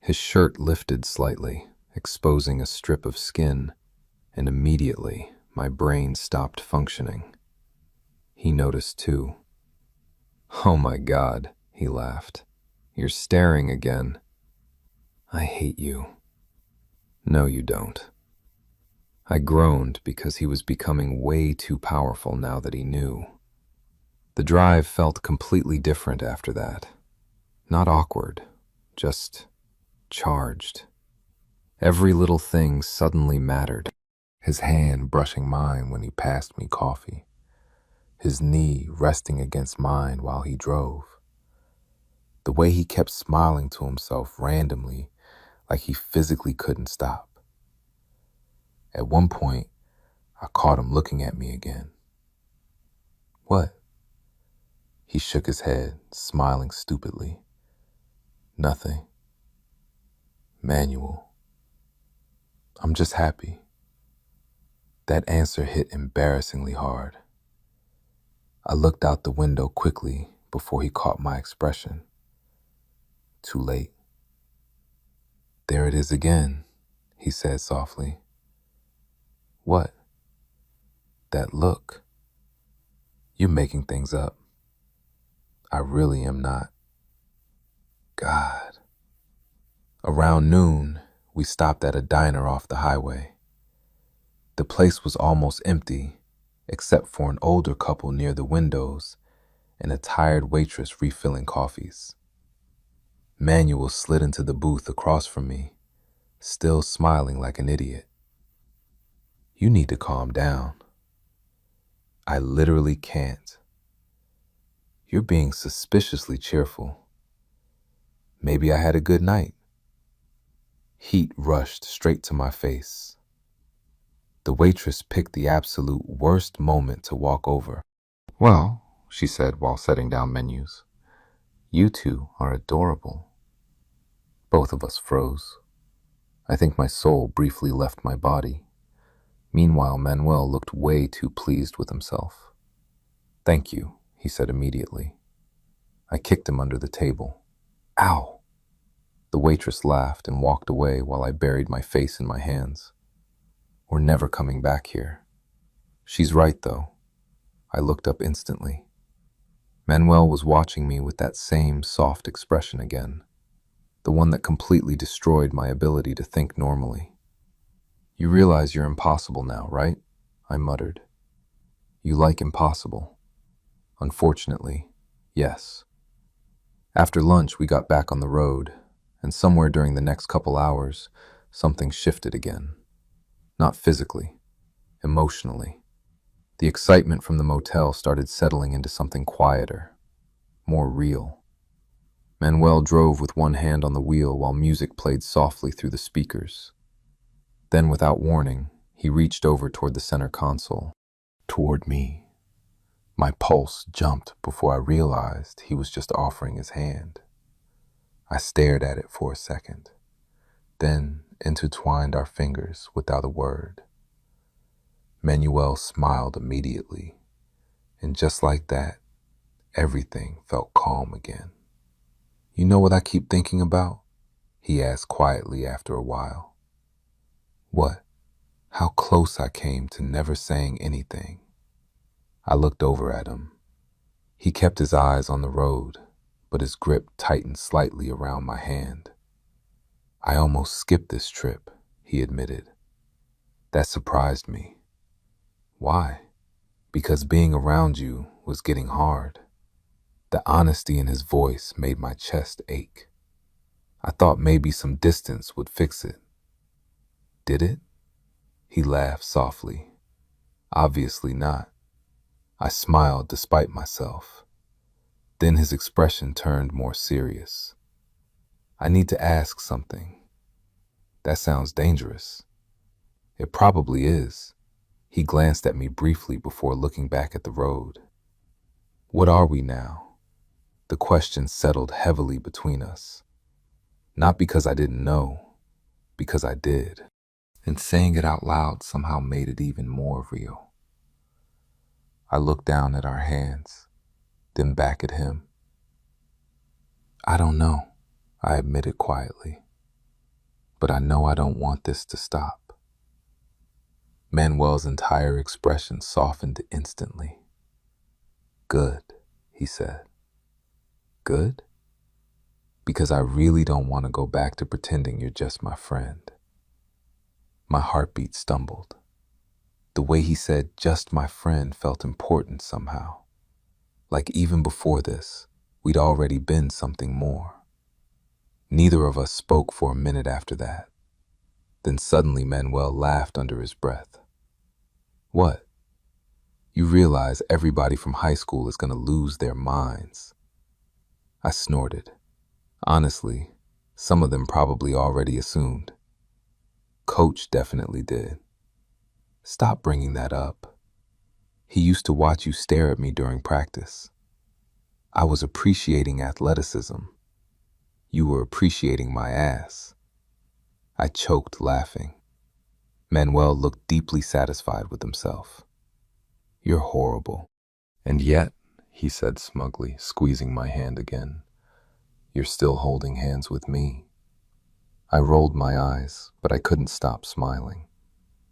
His shirt lifted slightly, exposing a strip of skin, and immediately my brain stopped functioning. He noticed too. Oh my God, he laughed. You're staring again. I hate you. No, you don't. I groaned because he was becoming way too powerful now that he knew. The drive felt completely different after that. Not awkward, just charged. Every little thing suddenly mattered. His hand brushing mine when he passed me coffee. His knee resting against mine while he drove. The way he kept smiling to himself randomly, like he physically couldn't stop. At one point, I caught him looking at me again. What? He shook his head, smiling stupidly. Nothing. Manuel. I'm just happy. That answer hit embarrassingly hard. I looked out the window quickly before he caught my expression. Too late. There it is again, he said softly. What? That look. You're making things up. I really am not. God. Around noon, we stopped at a diner off the highway. The place was almost empty, except for an older couple near the windows and a tired waitress refilling coffees. Manuel slid into the booth across from me, still smiling like an idiot. You need to calm down. I literally can't. You're being suspiciously cheerful. Maybe I had a good night. Heat rushed straight to my face. The waitress picked the absolute worst moment to walk over. Well, she said while setting down menus, you two are adorable. Both of us froze. I think my soul briefly left my body. Meanwhile, Manuel looked way too pleased with himself. Thank you, he said immediately. I kicked him under the table. Ow! The waitress laughed and walked away while I buried my face in my hands. We're never coming back here. She's right, though. I looked up instantly. Manuel was watching me with that same soft expression again, the one that completely destroyed my ability to think normally. You realize you're impossible now, right? I muttered. You like impossible. Unfortunately, yes. After lunch, we got back on the road, and somewhere during the next couple hours, something shifted again. Not physically, emotionally. The excitement from the motel started settling into something quieter, more real. Manuel drove with one hand on the wheel while music played softly through the speakers. Then, without warning, he reached over toward the center console, toward me. My pulse jumped before I realized he was just offering his hand. I stared at it for a second, then intertwined our fingers without a word. Manuel smiled immediately, and just like that, everything felt calm again. You know what I keep thinking about? He asked quietly after a while. What? How close I came to never saying anything. I looked over at him. He kept his eyes on the road, but his grip tightened slightly around my hand. I almost skipped this trip, he admitted. That surprised me. Why? Because being around you was getting hard. The honesty in his voice made my chest ache. I thought maybe some distance would fix it. Did it? He laughed softly. Obviously not. I smiled despite myself. Then his expression turned more serious. I need to ask something. That sounds dangerous. It probably is. He glanced at me briefly before looking back at the road. What are we now? The question settled heavily between us. Not because I didn't know, because I did. And saying it out loud somehow made it even more real. I looked down at our hands, then back at him. I don't know, I admitted quietly. But I know I don't want this to stop. Manuel's entire expression softened instantly. Good, he said. Good? Because I really don't want to go back to pretending you're just my friend. My heartbeat stumbled. The way he said just my friend felt important somehow. Like even before this, we'd already been something more. Neither of us spoke for a minute after that. Then suddenly Manuel laughed under his breath. What? You realize everybody from high school is going to lose their minds. I snorted. Honestly, some of them probably already assumed. Coach definitely did. Stop bringing that up. He used to watch you stare at me during practice. I was appreciating athleticism. You were appreciating my ass. I choked, laughing. Manuel looked deeply satisfied with himself. You're horrible. And yet, he said smugly, squeezing my hand again, you're still holding hands with me. I rolled my eyes, but I couldn't stop smiling.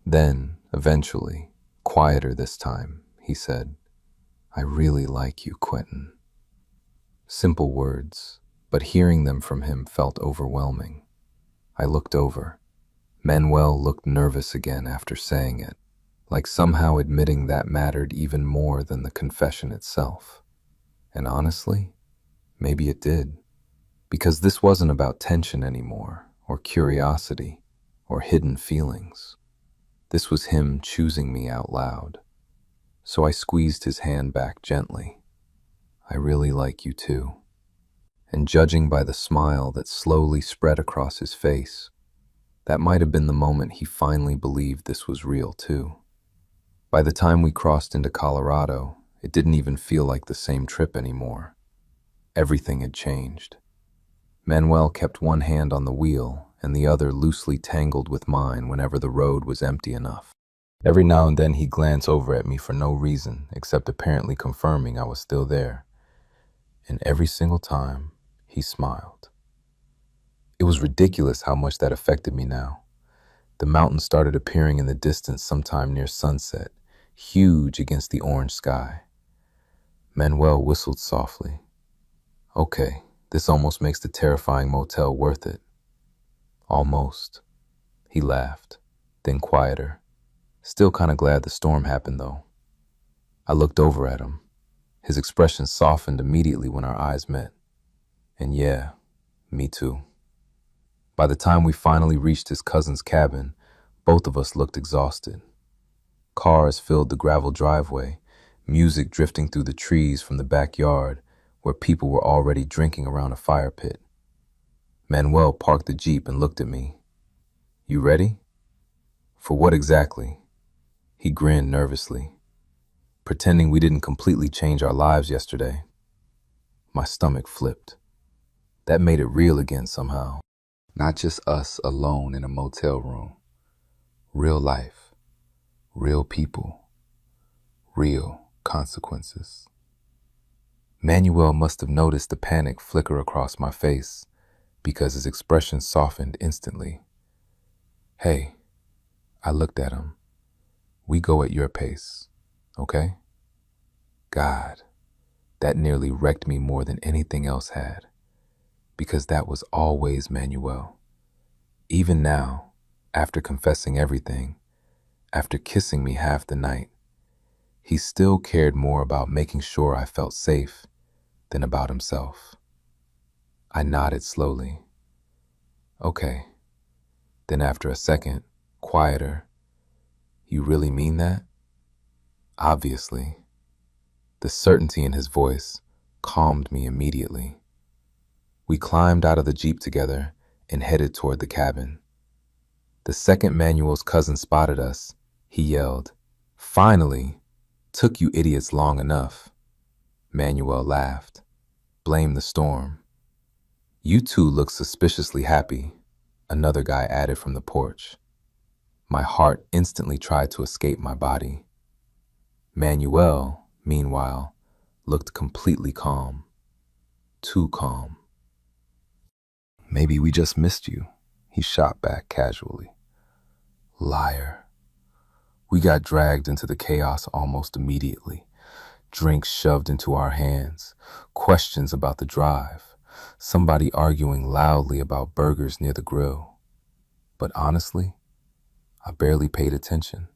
Then, eventually, quieter this time, he said, I really like you, Quentin. Simple words, but hearing them from him felt overwhelming. I looked over. Manuel looked nervous again after saying it, like somehow admitting that mattered even more than the confession itself. And honestly, maybe it did. Because this wasn't about tension anymore, or curiosity, or hidden feelings. This was him choosing me out loud. So I squeezed his hand back gently. I really like you too. And judging by the smile that slowly spread across his face, that might have been the moment he finally believed this was real too. By the time we crossed into Colorado, it didn't even feel like the same trip anymore. Everything had changed. Manuel kept one hand on the wheel and the other loosely tangled with mine whenever the road was empty enough. Every now and then he'd glance over at me for no reason except apparently confirming I was still there. And every single time, he smiled. It was ridiculous how much that affected me now. The mountains started appearing in the distance sometime near sunset, huge against the orange sky. Manuel whistled softly. Okay, this almost makes the terrifying motel worth it. Almost. He laughed, then quieter. Still kind of glad the storm happened though. I looked over at him. His expression softened immediately when our eyes met. And yeah, me too. By the time we finally reached his cousin's cabin, both of us looked exhausted. Cars filled the gravel driveway, music drifting through the trees from the backyard where people were already drinking around a fire pit. Manuel parked the Jeep and looked at me. You ready? For what exactly? He grinned nervously, pretending we didn't completely change our lives yesterday. My stomach flipped. That made it real again somehow. Not just us alone in a motel room. Real life, real people, real consequences. Manuel must have noticed the panic flicker across my face because his expression softened instantly. Hey, I looked at him. We go at your pace, okay? God, that nearly wrecked me more than anything else had, because that was always Manuel. Even now, after confessing everything, after kissing me half the night, he still cared more about making sure I felt safe than about himself. I nodded slowly. Okay. Then after a second, quieter, you really mean that? Obviously. The certainty in his voice calmed me immediately. We climbed out of the Jeep together and headed toward the cabin. The second Manuel's cousin spotted us, he yelled, Finally! Took you idiots long enough. Manuel laughed. Blame the storm. You two look suspiciously happy, another guy added from the porch. My heart instantly tried to escape my body. Manuel, meanwhile, looked completely calm. Too calm. Maybe we just missed you, he shot back casually. Liar. We got dragged into the chaos almost immediately. Drinks shoved into our hands, questions about the drive, somebody arguing loudly about burgers near the grill. But honestly, I barely paid attention,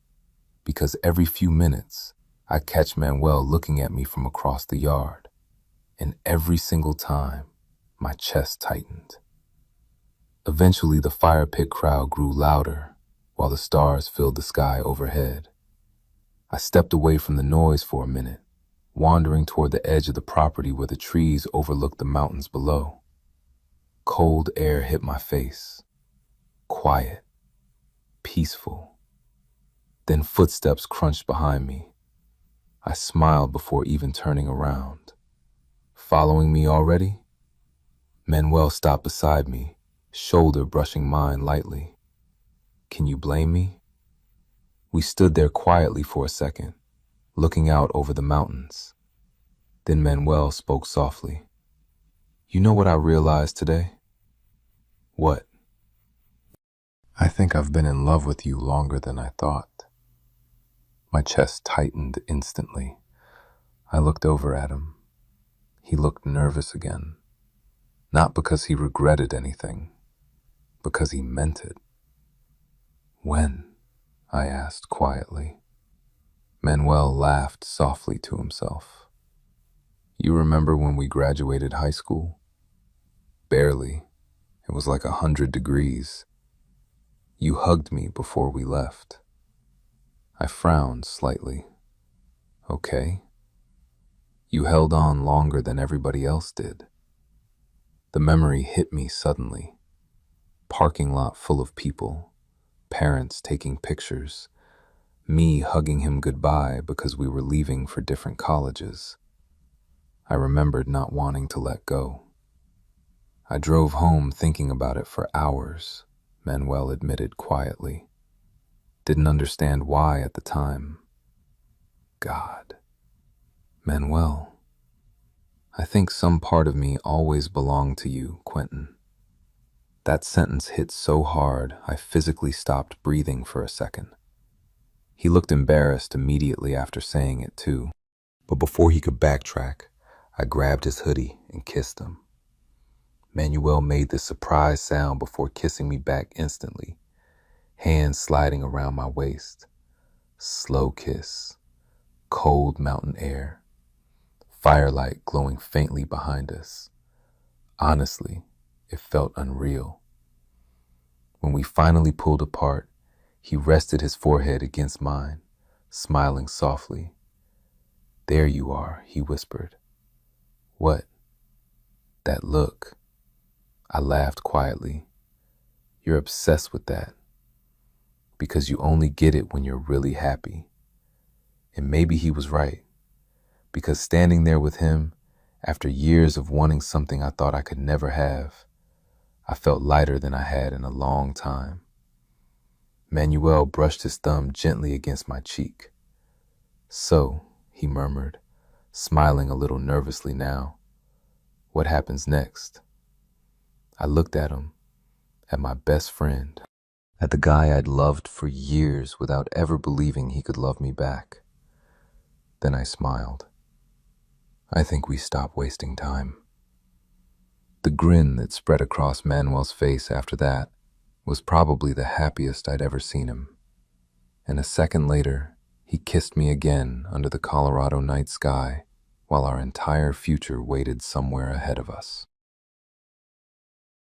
because every few minutes, I'd catch Manuel looking at me from across the yard, and every single time, my chest tightened. Eventually, the fire pit crowd grew louder, while the stars filled the sky overhead. I stepped away from the noise for a minute, wandering toward the edge of the property where the trees overlooked the mountains below. Cold air hit my face. Quiet. Peaceful. Then footsteps crunched behind me. I smiled before even turning around. Following me already? Manuel stopped beside me, shoulder brushing mine lightly. Can you blame me? We stood there quietly for a second, looking out over the mountains. Then Manuel spoke softly. You know what I realized today? What? I think I've been in love with you longer than I thought. My chest tightened instantly. I looked over at him. He looked nervous again. Not because he regretted anything, because he meant it. When? I asked quietly. Manuel laughed softly to himself. You remember when we graduated high school? Barely. It was like 100 degrees. You hugged me before we left. I frowned slightly. Okay. You held on longer than everybody else did. The memory hit me suddenly. Parking lot full of people, parents taking pictures, me hugging him goodbye because we were leaving for different colleges. I remembered not wanting to let go. I drove home thinking about it for hours, Manuel admitted quietly. Didn't understand why at the time. God. Manuel. I think some part of me always belonged to you, Quentin. That sentence hit so hard, I physically stopped breathing for a second. He looked embarrassed immediately after saying it too. But before he could backtrack, I grabbed his hoodie and kissed him. Manuel made this surprise sound before kissing me back instantly, hands sliding around my waist. Slow kiss, cold mountain air, firelight glowing faintly behind us. Honestly, it felt unreal. When we finally pulled apart, he rested his forehead against mine, smiling softly. There you are, he whispered. What? That look. I laughed quietly. You're obsessed with that. Because you only get it when you're really happy. And maybe he was right. Because standing there with him, after years of wanting something I thought I could never have, I felt lighter than I had in a long time. Manuel brushed his thumb gently against my cheek. So, he murmured, smiling a little nervously now, what happens next? I looked at him, at my best friend, at the guy I'd loved for years without ever believing he could love me back. Then I smiled. I think we stop wasting time. The grin that spread across Manuel's face after that was probably the happiest I'd ever seen him. And a second later, he kissed me again under the Colorado night sky while our entire future waited somewhere ahead of us.